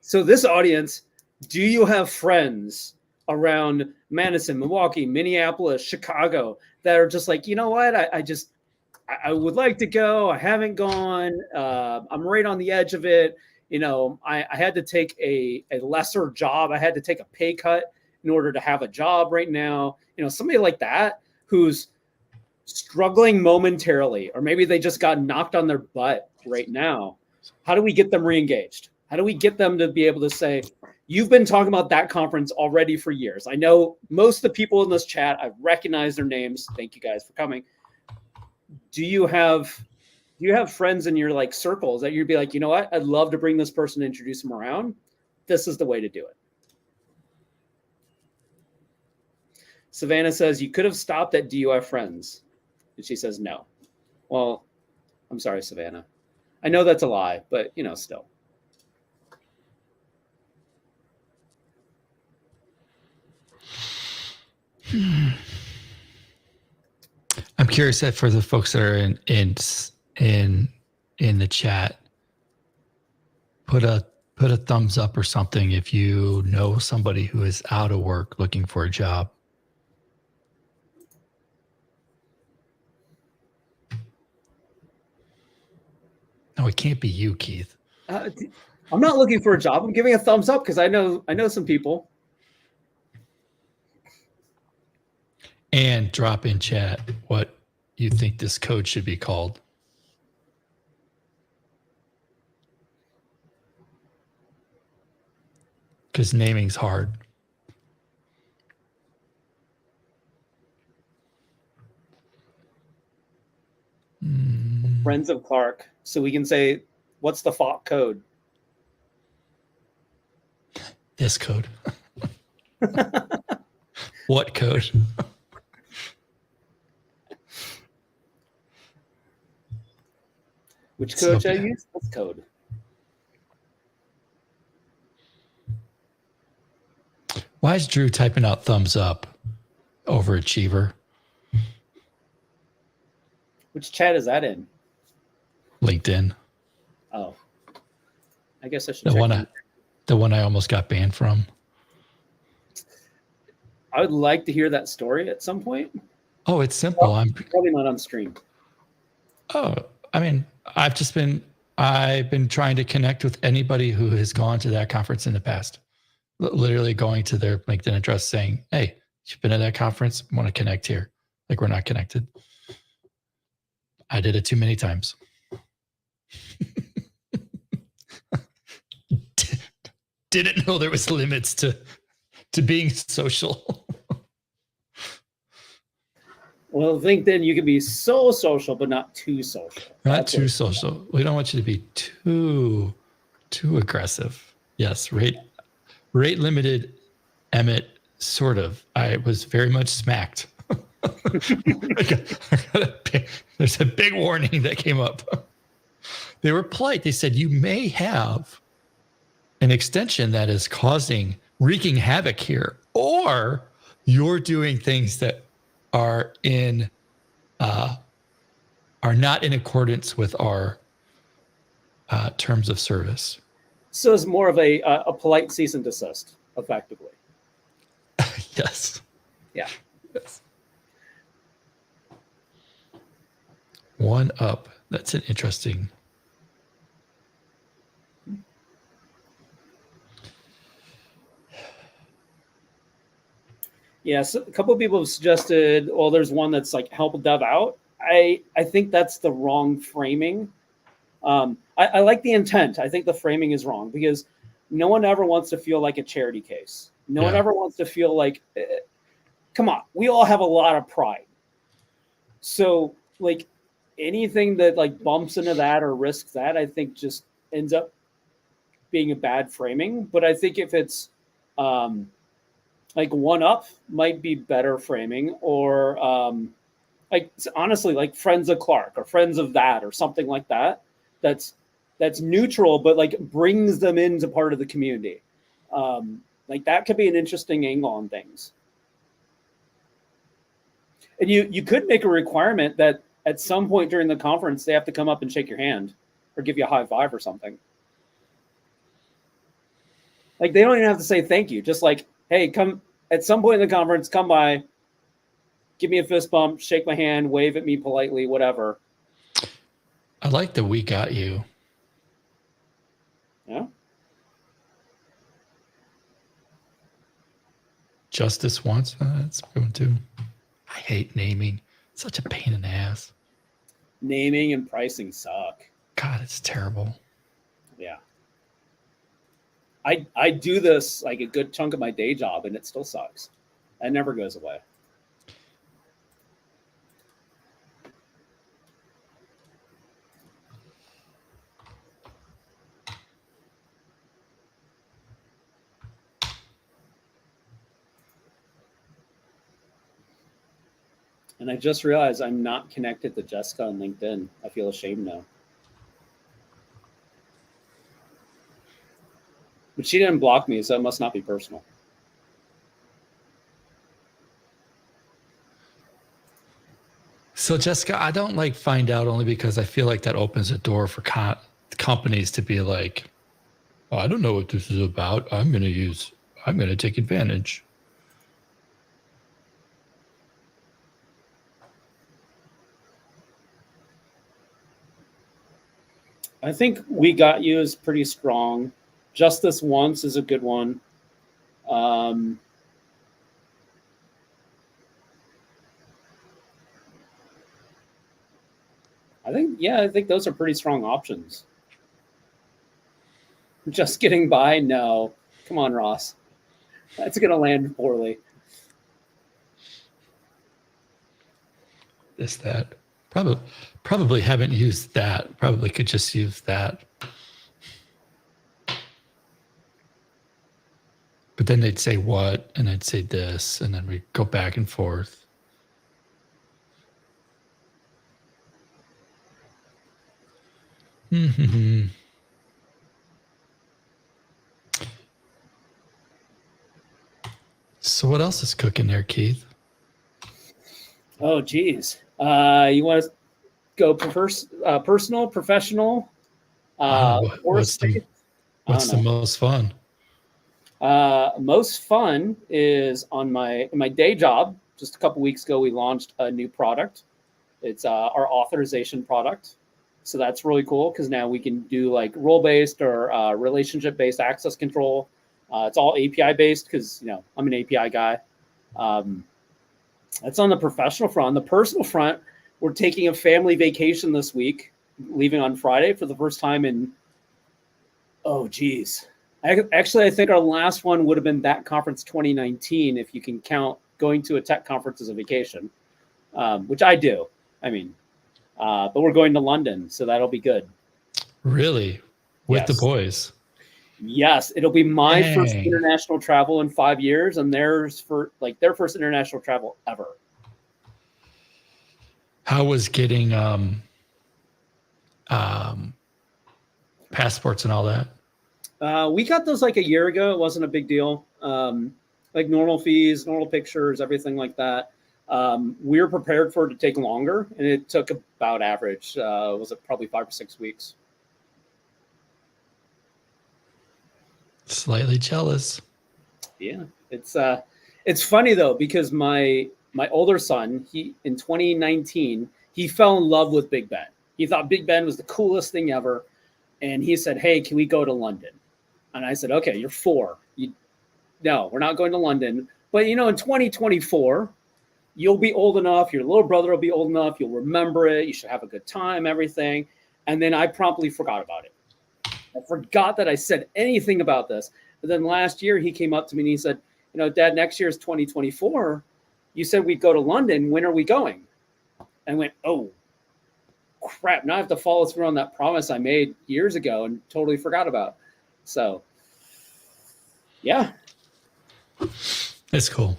so this audience, do you have friends around Madison, Milwaukee, Minneapolis, Chicago that are just like, you know what? I would like to go. I haven't gone. I'm right on the edge of it. You know, I had to take a lesser job. I had to take a pay cut in order to have a job right now. You know, somebody like that who's struggling momentarily, or maybe they just got knocked on their butt right now. How do we get them re-engaged? How do we get them to be able to say, you've been talking about that conference already for years. I know most of the people in this chat, I recognize their names. Thank you guys for coming. Do you have friends in your like circles that you'd be like, you know what? I'd love to bring this person and introduce them around. This is the way to do it. Savannah says, you could have stopped at Do You Have Friends? And she says, no. Well, I'm sorry, Savannah. I know that's a lie, but you know, still. curious that for the folks that are in the chat, put a thumbs up or something if you know somebody who is out of work looking for a job. No, it can't be you, Keith. I'm not looking for a job. I'm giving a thumbs up because I know some people. And drop in chat what you think this code should be called. Because naming's hard. Friends of Clark. So we can say, what's the font code? This code. What code? Which code should I use? This code. Why is Drew typing out thumbs up? Overachiever. Which chat is that in? LinkedIn. Oh. I guess I should check the one I almost got banned from. I would like to hear that story at some point. Oh, it's simple. Well, I'm probably not on stream. Oh, I mean, I've been trying to connect with anybody who has gone to that conference in the past. Literally going to their LinkedIn address saying, hey, you've been at that conference. I want to connect here. Like, we're not connected. I did it too many times. Didn't know there was limits to being social. Well, LinkedIn, you can be so social, but not too social. Not too social. We don't want you to be too aggressive. Yes, rate limited, Emmett, sort of. I was very much smacked. There's a big warning that came up. They were polite. They said, you may have an extension that is wreaking havoc here, or you're doing things that are not in accordance with our terms of service. So it's more of a polite cease and desist, effectively. Yes. Yeah. Yes. One up. That's an interesting. Yes, a couple of people have suggested, well, there's one that's like help a dev out. I think that's the wrong framing. I like the intent. I think the framing is wrong because no one ever wants to feel like a charity case. No one ever wants to feel like, come on, we all have a lot of pride. So like anything that like bumps into that or risks that, I think just ends up being a bad framing. But I think if it's like one up might be better framing, or like honestly, like friends of Clark or friends of that or something like that. That's neutral, but like brings them into part of the community. Like that could be an interesting angle on things. And you could make a requirement that at some point during the conference, they have to come up and shake your hand or give you a high five or something. Like they don't even have to say thank you. Just like, hey, come at some point in the conference, come by, give me a fist bump, shake my hand, wave at me politely, whatever. I like the we got you. Yeah. Justice wants. That's good too. I hate naming. It's such a pain in the ass. Naming and pricing suck. God, it's terrible. Yeah. I do this like a good chunk of my day job and it still sucks. It never goes away. And I just realized I'm not connected to Jessica on LinkedIn. I feel ashamed now. But she didn't block me, so it must not be personal. So Jessica, I don't like find out only because I feel like that opens a door for companies to be like, oh, I don't know what this is about. I'm going to take advantage. I think We Got You is pretty strong. Just This Once is a good one. I think those are pretty strong options. Just Getting By, no. Come on, Ross. That's going to land poorly. That. Probably haven't used that. Probably could just use that. But then they'd say what, and I'd say this, and then we'd go back and forth. Mm-hmm. So what else is cooking there, Keith? Oh, geez. You want to go personal, professional? What's the most fun? Most fun is on my day job. Just a couple weeks ago, we launched a new product. It's our authorization product. So that's really cool because now we can do like role-based or relationship-based access control. It's all API-based because I'm an API guy. That's on the professional front. On the personal front, we're taking a family vacation this week, leaving on Friday for the first time in, oh geez. Actually, I think our last one would have been that conference 2019, if you can count going to a tech conference as a vacation, which I do. I mean, but we're going to London, so that'll be good. Really? With the boys? Yes, it'll be my first international travel in 5 years, and theirs for their first international travel ever. How was getting passports and all that? We got those like a year ago. It wasn't a big deal. Like normal fees, normal pictures, everything like that. We were prepared for it to take longer, and it took about average. Was it probably 5 or 6 weeks? Slightly jealous. Yeah, it's funny though because my older son, he in 2019, he fell in love with Big Ben. He thought Big Ben was the coolest thing ever, and he said, "Hey, can we go to London?" And I said, "Okay, you're 4. No, we're not going to London. But in 2024, you'll be old enough. Your little brother will be old enough. You'll remember it. You should have a good time, everything." And then I promptly forgot about it. I forgot that I said anything about this. But then last year, he came up to me and he said, "Dad, next year is 2024. You said we'd go to London. When are we going?" And I went, "Oh, crap. Now I have to follow through on that promise I made years ago and totally forgot about." So, yeah. It's cool.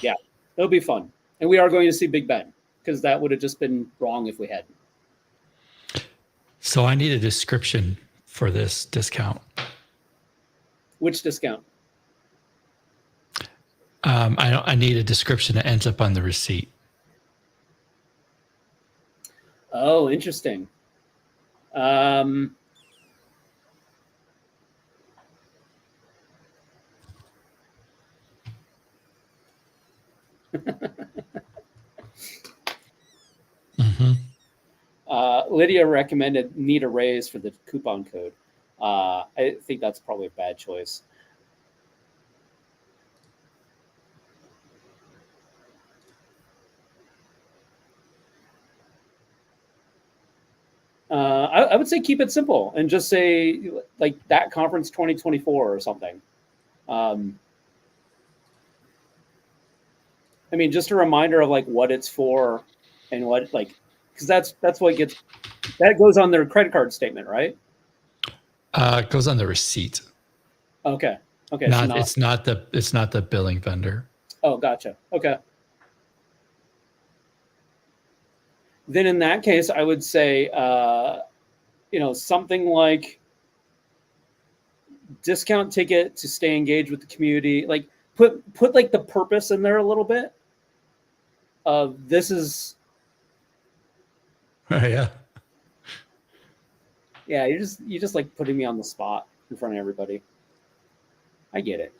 Yeah, it'll be fun. And we are going to see Big Ben because that would have just been wrong if we hadn't. So I need a description for this discount. Which discount? I need a description that ends up on the receipt. Oh, interesting. Mm-hmm. Lydia recommended need a raise for the coupon code. I think that's probably a bad choice. I would say keep it simple and just say like that conference 2024 or something. I mean, just a reminder of like what it's for and what because that's what that goes on their credit card statement, right? It goes on the receipt. Okay. It's not the billing vendor. Oh, gotcha. Okay. Then in that case, I would say, something like discount ticket to stay engaged with the community. Like put like the purpose in there a little bit. This is Yeah. Yeah, you just like putting me on the spot in front of everybody. I get it.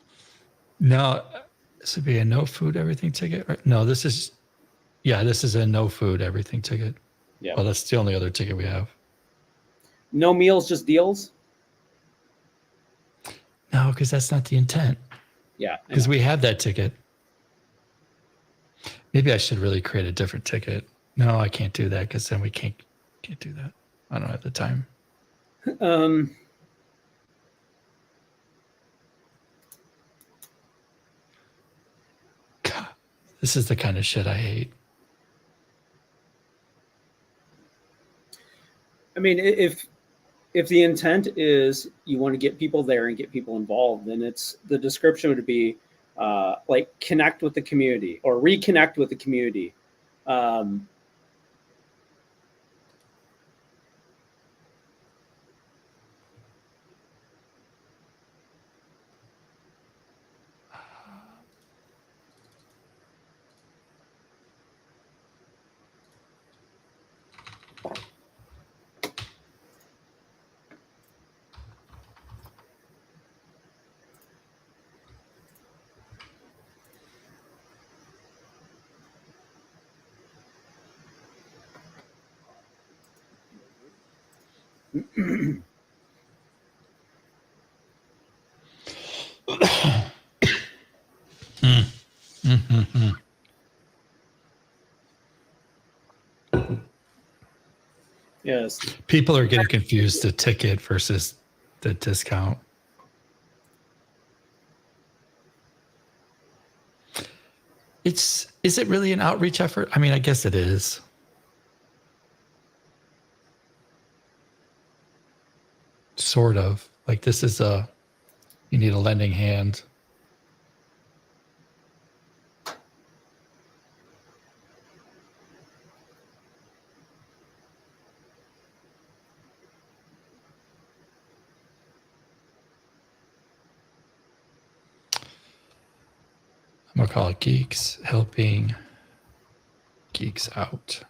No, this would be a no food everything ticket, right? No, this is a no food everything ticket. Yeah. Well, that's the only other ticket we have. No meals, just deals. No, because that's not the intent. Yeah. Because we have that ticket. Maybe I should really create a different ticket. No, I can't do that because then we can't do that. I don't have the time. God, this is the kind of shit I hate. I mean, if the intent is you want to get people there and get people involved, then it's the description would be like connect with the community or reconnect with the community. Yes. People are getting confused the ticket versus the discount. Is it really an outreach effort? I mean, I guess it is. Sort of. Like this is you need a lending hand. I'm gonna call it geeks helping geeks out.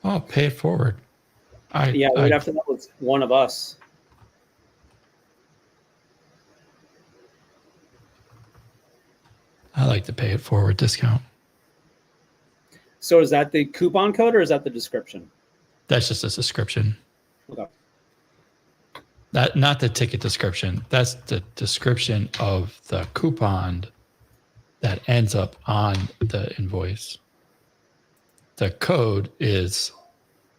Oh, pay it forward. Yeah, we'd have to know it's one of us. I like the pay it forward discount. So is that the coupon code or is that the description? That's just a description. Okay. That not the ticket description. That's the description of the coupon that ends up on the invoice. The code is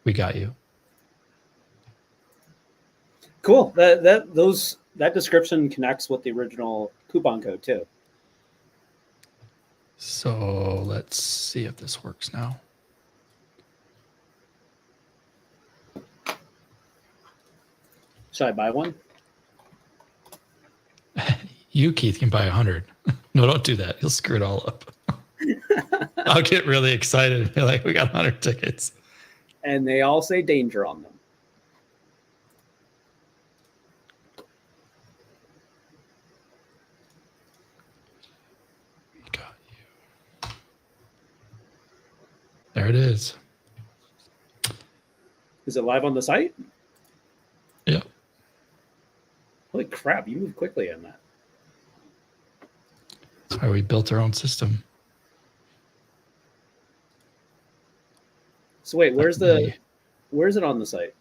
we got you. Cool. That description connects with the original coupon code too. So let's see if this works now. Should I buy one? You, Keith, can buy 100. No, don't do that. You'll screw it all up. I'll get really excited and be like, we got 100 tickets. And they all say danger on them. We got you. There it is. Is it live on the site? Yeah. Holy crap, you moved quickly on that. That's why we built our own system. So wait, where's it on the site?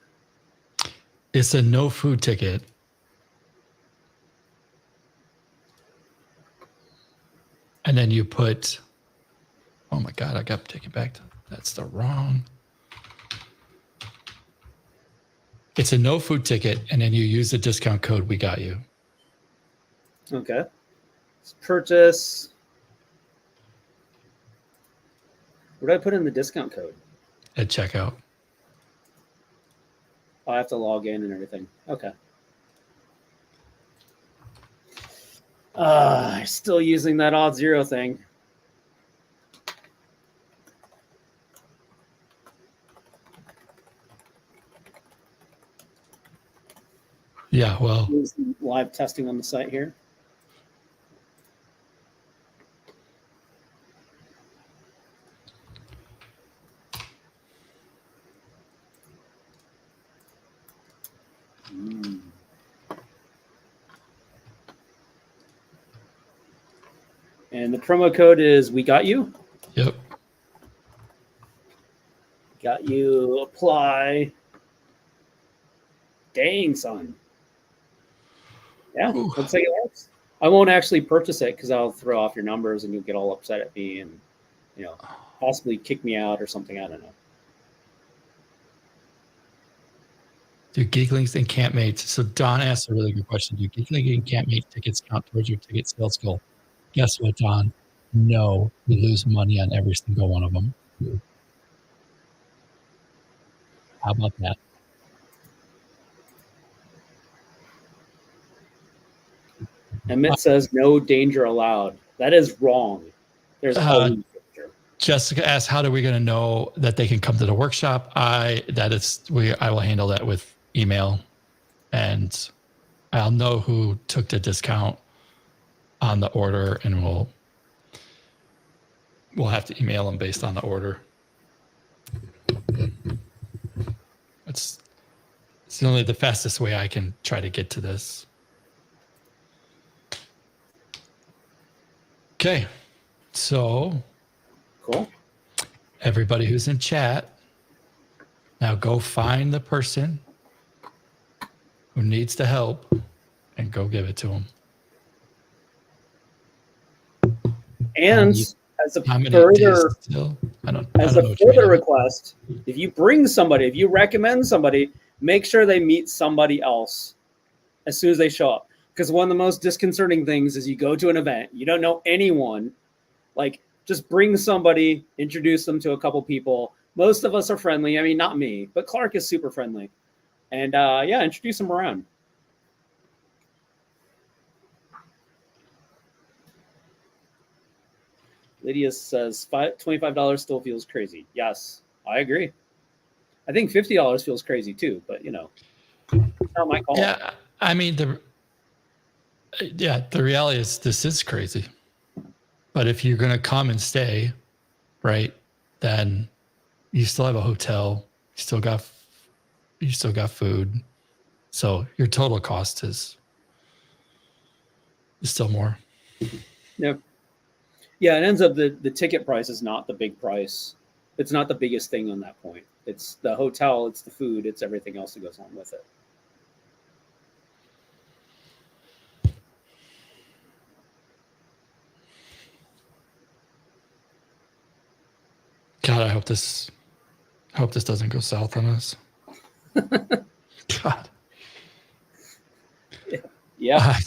It's a no food ticket. And then you put, oh my God, I got to take it back to, that's the wrong. It's a no food ticket, and then you use the discount code we got you. Okay. Let's purchase. Where did I put in the discount code? At checkout. Oh, I have to log in and everything. Okay. Still using that odd zero thing. Yeah, well, Live testing on the site here. And the promo code is We Got You. Yep. Got you. Apply. Dang, son. Yeah, Ooh. looks like it works. I won't actually purchase it because I'll throw off your numbers and you'll get all upset at me and, possibly kick me out or something. I don't know. Do Geek Links and Campmates? So Don asked a really good question. Do Geek Links and Campmates tickets count towards your ticket sales goal? Guess what, Don? No, you lose money on every single one of them. How about that? Emmett says no danger allowed. That is wrong. There's always danger. Jessica asked, how are we going to know that they can come to the workshop? I will handle that with email, and I'll know who took the discount on the order, and we'll have to email them based on the order. It's only the fastest way I can try to get to this. Okay, so cool. Everybody who's in chat, now go find the person who needs the help and go give it to them. And as a further request, if you bring somebody, if you recommend somebody, make sure they meet somebody else as soon as they show up. Because one of the most disconcerting things is you go to an event, you don't know anyone, like just bring somebody, introduce them to a couple people. Most of us are friendly. I mean, not me, but Clark is super friendly. And introduce them around. Lydia says $25 still feels crazy. Yes, I agree. I think $50 feels crazy too, but it's not my call. Yeah, I mean the reality is this is crazy. But if you're gonna come and stay, right, then you still have a hotel, you still got food, so your total cost is still more. Yep. Yeah, it ends up the ticket price is not the big price. It's not the biggest thing on that point. It's the hotel, it's the food, it's everything else that goes on with it. God, I hope this doesn't go south on us. God. Yeah.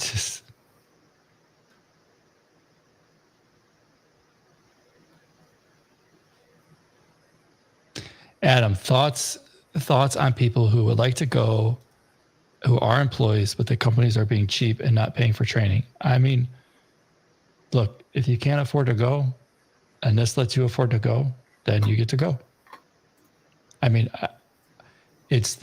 Adam, thoughts on people who would like to go, who are employees, but the companies are being cheap and not paying for training. I mean, look, if you can't afford to go and this lets you afford to go, then you get to go. I mean, it's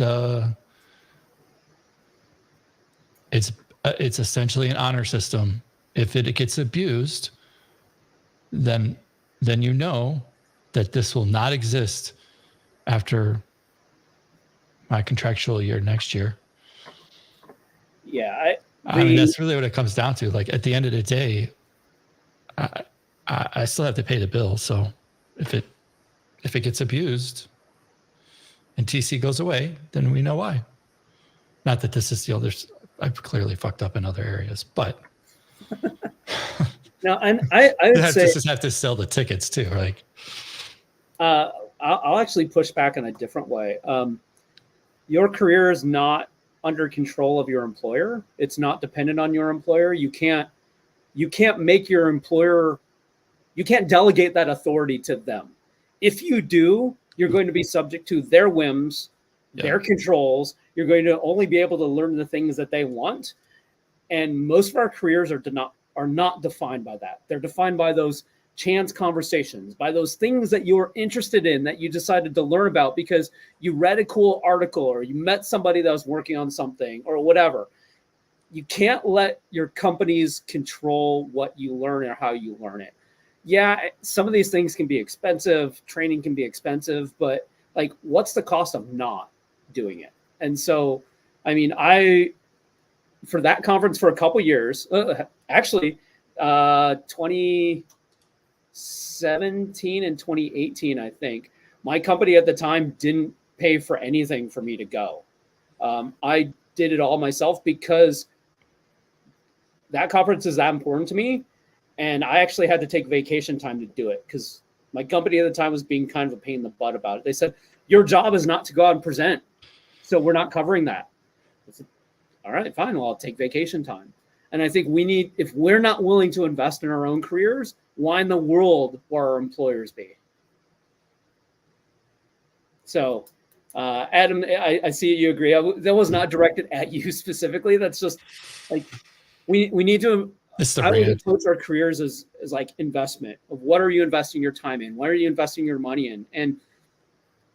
essentially an honor system. If it gets abused, then you know that this will not exist after my contractual year next year. Yeah, I mean, that's really what it comes down to. Like at the end of the day, I still have to pay the bill. So if it gets abused and TC goes away, then we know why. Not that this is I've clearly fucked up in other areas, but no, and I would say just have to sell the tickets too. Like, I'll actually push back in a different way. Your career is not under control of your employer. It's not dependent on your employer. You can't make your employer, you can't delegate that authority to them. If you do, you're going to be subject to their whims, their controls. You're going to only be able to learn the things that they want. And most of our careers are not defined by that. They're defined by those chance conversations, by those things that you're interested in, that you decided to learn about because you read a cool article or you met somebody that was working on something or whatever. You can't let your companies control what you learn or how you learn it. Yeah, some of these things can be expensive. Training can be expensive, but like, what's the cost of not doing it? And so I mean, for that conference for a couple years, actually, 2017 and 2018, I think, my company at the time didn't pay for anything for me to go. I did it all myself because that conference is that important to me. And I actually had to take vacation time to do it because my company at the time was being kind of a pain in the butt about it. They said, your job is not to go out and present. So we're not covering that. I said, all right, fine. Well, I'll take vacation time. And I think if we're not willing to invest in our own careers, why in the world will our employers be? So, Adam, I see you agree. That was not directed at you specifically. That's just like, we need to, I would approach our careers as like investment of what are you investing your time in? What are you investing your money in? And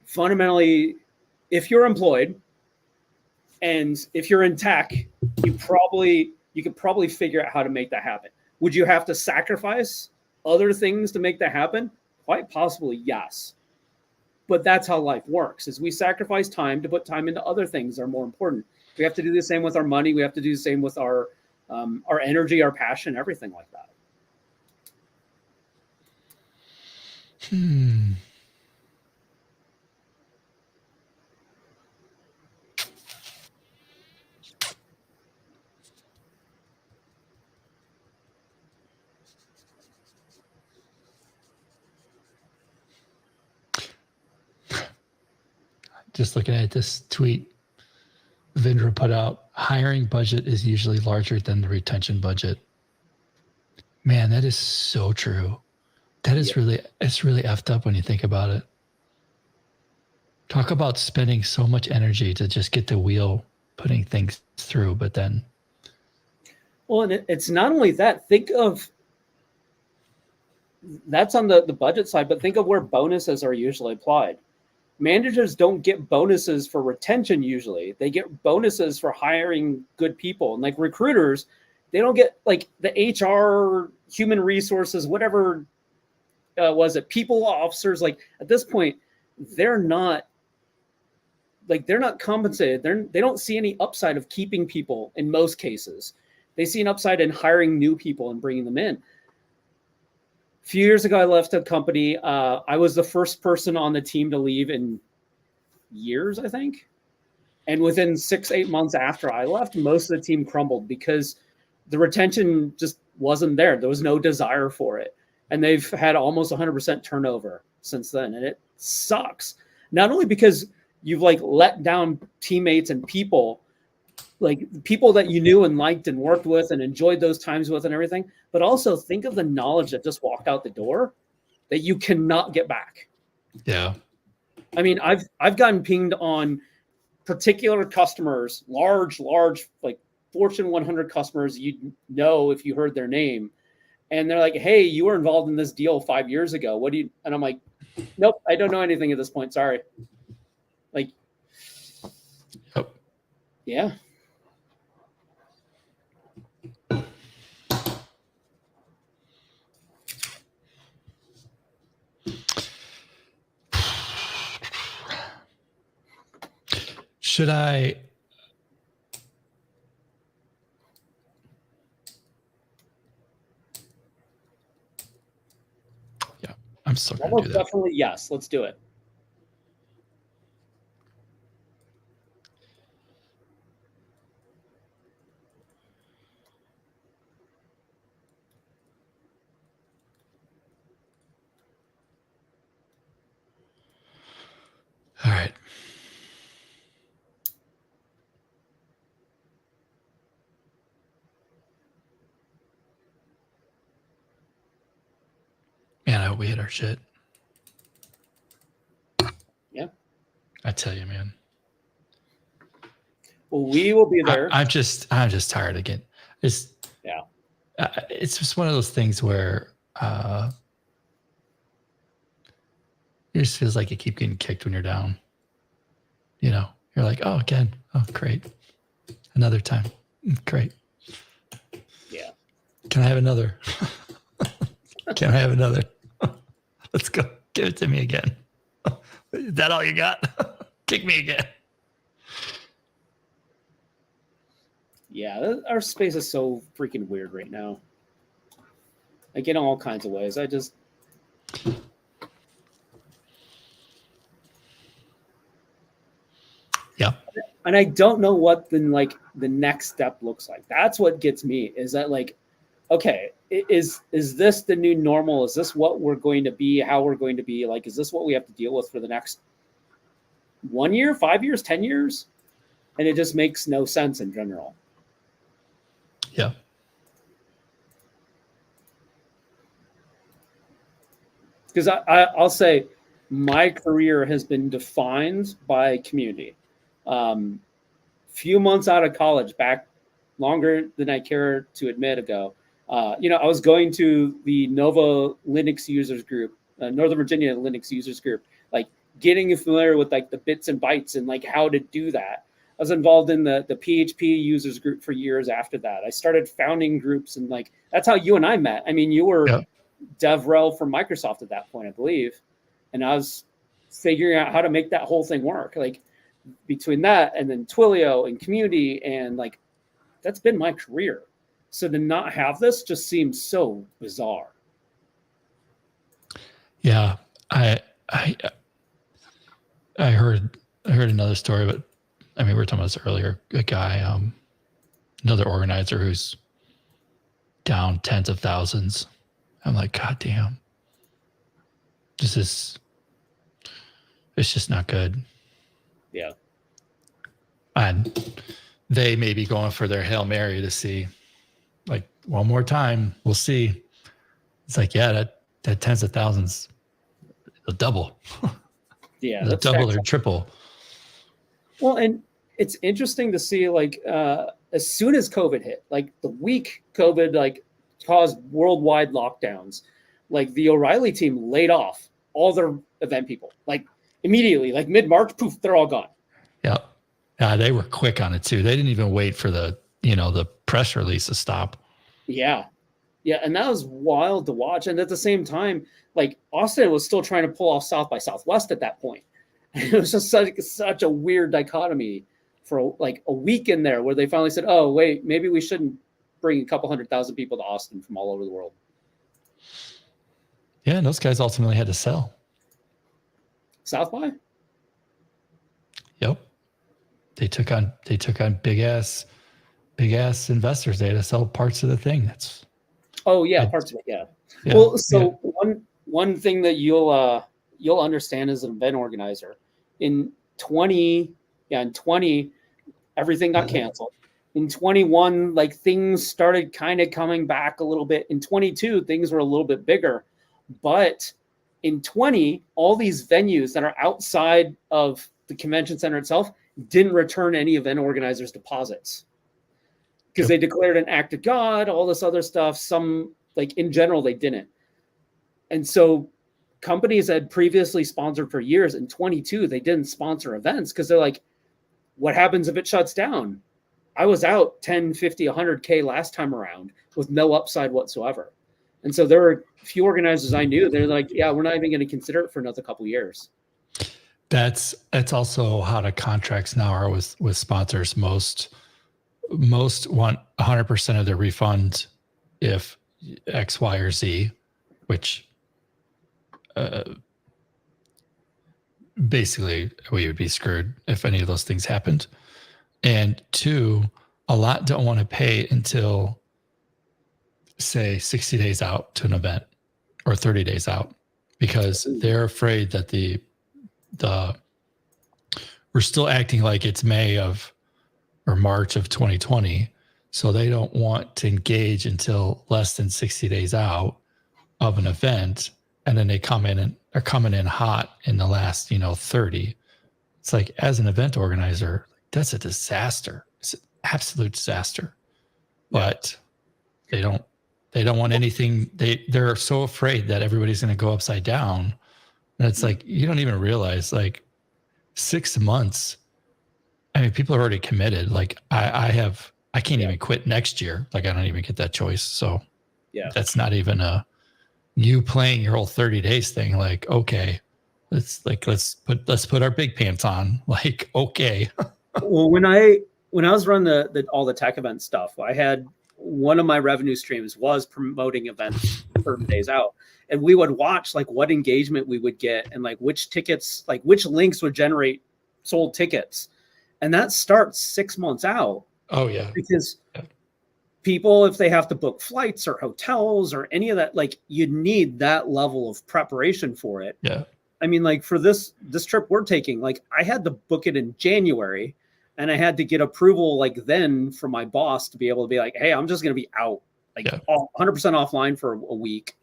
fundamentally, if you're employed and if you're in tech, you could probably figure out how to make that happen. Would you have to sacrifice other things to make that happen? Quite possibly, yes. But that's how life works, is we sacrifice time to put time into other things that are more important. We have to do the same with our money. We have to do the same with our energy, our passion, everything like that. Just looking at this tweet Vindra put out, hiring budget is usually larger than the retention budget. Man, that is so true. That is it's really effed up when you think about it. Talk about spending so much energy to just get the wheel putting things through, but then. Well, and it's not only that. Think of, that's on the budget side, but think of where bonuses are usually applied. Managers don't get bonuses for retention usually. They get bonuses for hiring good people. And like recruiters, they don't get like the HR, human resources, whatever was it, people officers. Like at this point, they're not compensated. They don't see any upside of keeping people in most cases. They see an upside in hiring new people and bringing them in. A few years ago, I left a company. I was the first person on the team to leave in years, I think. And within 6-8 months after I left, most of the team crumbled because the retention just wasn't there. There was no desire for it. And they've had almost 100% turnover since then. And it sucks. Not only because you've like let down teammates and people, like people that you knew and liked and worked with and enjoyed those times with and everything, but also think of the knowledge that just walked out the door that you cannot get back. Yeah. I mean, I've gotten pinged on particular customers, large, like Fortune 100 customers, you'd know if you heard their name. And they're like, hey, you were involved in this deal 5 years ago. What do you, and I'm like, nope, I don't know anything at this point. Sorry. Like, yeah. Should I? Yeah, I'm still going to do that. Definitely, yes. Let's do it. All right. Man, I hope we hit our shit. Yeah. I tell you, man. Well, we will be there. I'm just tired again. It's just one of those things where it just feels like you keep getting kicked when you're down. You know, you're like, oh, again. Oh, great. Another time. Great. Yeah. Can I have another? Can I have another? Let's go. Give it to me again. Is that all you got? Kick me again. Yeah, our space is so freaking weird right now. Like in all kinds of ways. Yeah. And I don't know what the next step looks like. That's what gets me, is that like, okay, is this the new normal? Is this what we're going to be, how we're going to be? Like, is this what we have to deal with for the next 1 year, 5 years, 10 years? And it just makes no sense in general. Yeah. Because I'll say my career has been defined by community. Few months out of college, back longer than I care to admit ago, I was going to the Nova Linux users group, Northern Virginia Linux users group, like getting familiar with like the bits and bytes and like how to do that. I was involved in the PHP users group for years after that. I started founding groups, and like that's how you and I met. I mean, you were DevRel for Microsoft at that point, I believe, and I was figuring out how to make that whole thing work. Like between that and then Twilio and community, and like that's been my career. So to not have this just seems so bizarre. Yeah, I heard another story, but I mean, we were talking about this earlier. A guy, another organizer who's down tens of thousands. I'm like, God damn, it's just not good. Yeah. And they may be going for their Hail Mary to see, like, one more time, we'll see. It's like, yeah, that tens of thousands, they'll double. Yeah, they'll double or triple. Well, and it's interesting to see, like, as soon as COVID hit, like the week COVID like caused worldwide lockdowns, like the O'Reilly team laid off all their event people, like immediately, like mid-March, poof, they're all gone. Yeah. They were quick on it too. They didn't even wait for the press release to stop. Yeah. Yeah. And that was wild to watch. And at the same time, like Austin was still trying to pull off South by Southwest at that point. And it was just such a weird dichotomy for like a week in there where they finally said, oh, wait, maybe we shouldn't bring a couple 100,000 people to Austin from all over the world. Yeah. And those guys ultimately had to sell. South by? Yep. They took on big ass investors. They had to sell parts of the thing. Parts of it. Yeah. Well, so one thing that you'll understand as an event organizer in 20, everything got canceled. In 21, like things started kind of coming back a little bit. In 22, things were a little bit bigger, but in 20, all these venues that are outside of the convention center itself didn't return any event organizers' deposits because they declared an act of God, all this other stuff. Some, like in general, they didn't. And so companies had previously sponsored for years. In 22, they didn't sponsor events because they're like, what happens if it shuts down? I was out 10, 50, 100K last time around with no upside whatsoever. And so there were a few organizers I knew, they're like, yeah, we're not even going to consider it for another couple of years. That's also how the contracts now are with sponsors. Most want 100% of their refund if X, Y, or Z, which basically we would be screwed if any of those things happened. And two, a lot don't want to pay until, say, 60 days out to an event or 30 days out because they're afraid that we're still acting like it's May of or March of 2020. So they don't want to engage until less than 60 days out of an event. And then they come in and are coming in hot in the last, 30. It's like, as an event organizer, that's a disaster. It's an absolute disaster. But they don't want anything. They're so afraid that everybody's going to go upside down. And it's like, you don't even realize, like, 6 months. I mean, people are already committed. Like I can't even quit next year. Like I don't even get that choice. So that's not even you playing your whole 30 days thing. Like, okay, let's put our big pants on. Like, okay. Well, when I when I was running all the tech event stuff, I had one of my revenue streams was promoting events certain days out. And we would watch like what engagement we would get and like which tickets, like which links would generate sold tickets. And that starts 6 months out. Oh yeah. Because people, if they have to book flights or hotels or any of that, like you need that level of preparation for it. Yeah. I mean, like for this trip we're taking, like I had to book it in January and I had to get approval like then from my boss to be able to be like, hey, I'm just going to be out like 100% offline for a week.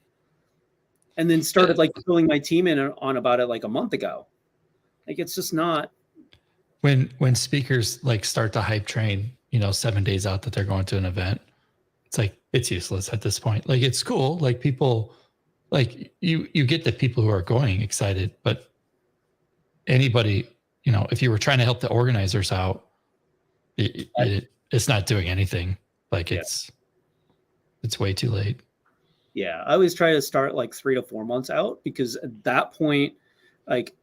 And then started like filling my team in on about it like a month ago. Like it's just not. When speakers like start to hype train, 7 days out that they're going to an event, it's like it's useless at this point. Like it's cool, like people, like you get the people who are going excited, but anybody, if you were trying to help the organizers out, it's not doing anything. Like it's way too late. Yeah, I always try to start like 3 to 4 months out because at that point, like,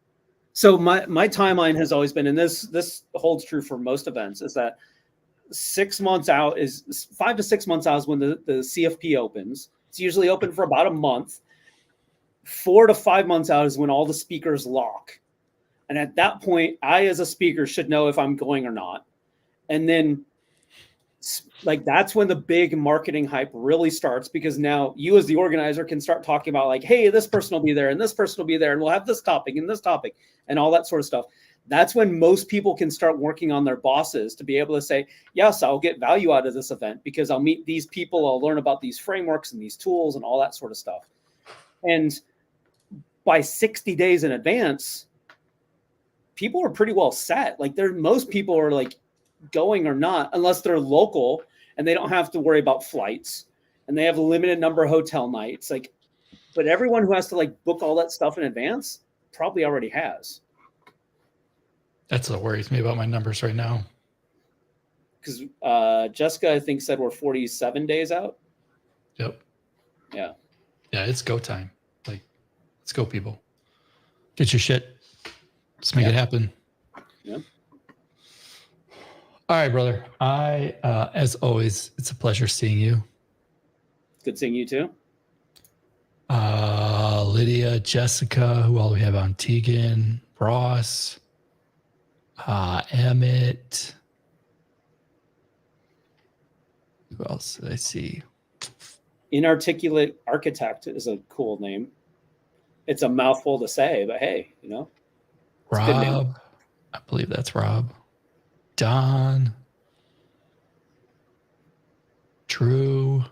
so my timeline has always been, and this holds true for most events, is that 6 months out is 5 to 6 months out is when the CFP opens. It's usually open for about a month. 4 to 5 months out is when all the speakers lock. And at that point, I, as a speaker, should know if I'm going or not. And then like that's when the big marketing hype really starts, because now you as the organizer can start talking about like, hey, this person will be there and this person will be there and we'll have this topic and this topic and all that sort of stuff. That's when most people can start working on their bosses to be able to say, yes, I'll get value out of this event because I'll meet these people, I'll learn about these frameworks and these tools and all that sort of stuff. And by 60 days in advance, people are pretty well set. Like most people are like going or not, unless they're local and they don't have to worry about flights and they have a limited number of hotel nights. Like, but everyone who has to like book all that stuff in advance probably already has. That's what worries me about my numbers right now. Because Jessica, I think, said we're 47 days out. Yep. Yeah. Yeah, it's go time. Like, let's go, people. Get your shit. Let's make it happen. Yeah. All right, brother. As always, it's a pleasure seeing you. Good seeing you too. Lydia, Jessica, who all we have on? Tegan, Ross, Emmett. Who else did I see? Inarticulate Architect is a cool name. It's a mouthful to say, but hey, Rob. I believe that's Rob. Don. Drew.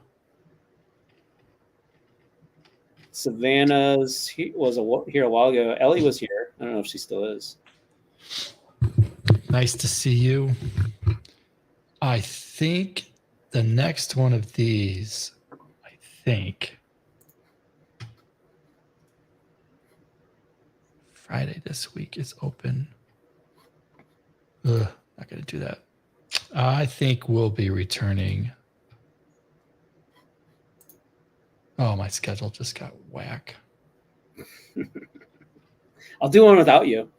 Savannah's was here a while ago. Ellie was here. I don't know if she still is. Nice to see you. I think the next one of these, Friday this week is open. Not going to do that. I think we'll be returning. Oh, my schedule just got whack. I'll do one without you.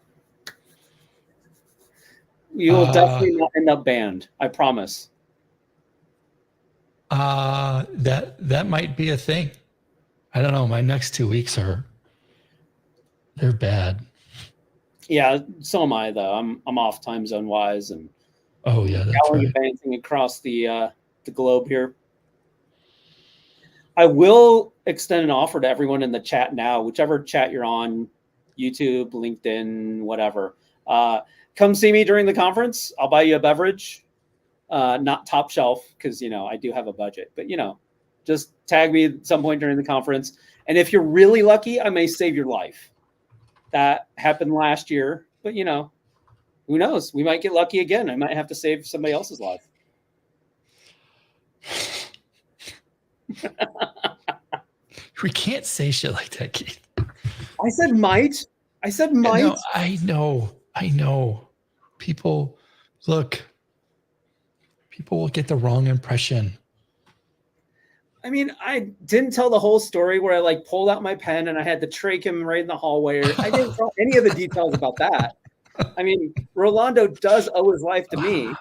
You will definitely not end up banned. I promise. That might be a thing. I don't know. My next 2 weeks they're bad. Yeah, so am I though. I'm off time zone wise, and oh yeah, that's right. Advancing across the globe here. I will extend an offer to everyone in the chat now, whichever chat you're on, YouTube, LinkedIn, whatever. Come see me during the conference. I'll buy you a beverage. Not top shelf because I do have a budget, but just tag me at some point during the conference. And if you're really lucky, I may save your life. That happened last year, but who knows? We might get lucky again. I might have to save somebody else's life. We can't say shit like that, Keith. I said might. No, I know. People will get the wrong impression. I mean, I didn't tell the whole story where I like pulled out my pen and I had to trach him right in the hallway. I didn't tell any of the details about that. I mean, Rolando does owe his life to me.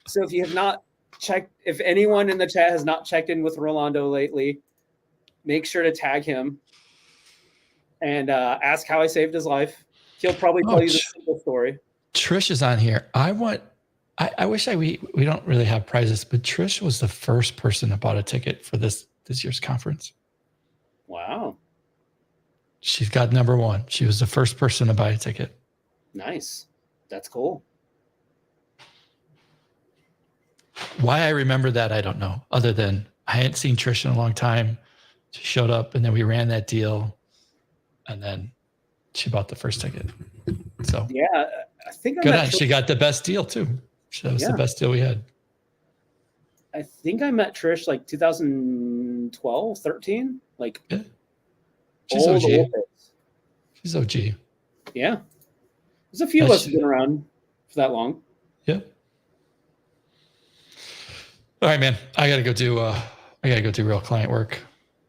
So if you have not checked, if anyone in the chat has not checked in with Rolando lately, make sure to tag him and ask how I saved his life. He'll probably tell you the simple story. Trish is on here. I wish we don't really have prizes, but Trish was the first person that bought a ticket for this year's conference. Wow. She's got number one. She was the first person to buy a ticket. Nice. That's cool. Why I remember that, I don't know. Other than I hadn't seen Trish in a long time. She showed up and then we ran that deal. And then she bought the first ticket. So yeah, I think good on. She got the best deal too. That was the best deal we had. I think I met Trish like 2012, 13. Like, she's OG. She's OG. Yeah. There's a few of us who've been around for that long. Yeah. All right, man. I gotta go do real client work.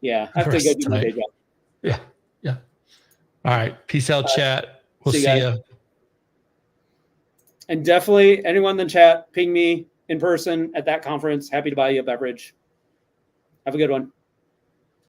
Yeah, I have to go do my day job. Yeah. Yeah. All right. Peace out, chat. We'll see you. And definitely anyone in the chat, ping me in person at that conference. Happy to buy you a beverage. Have a good one.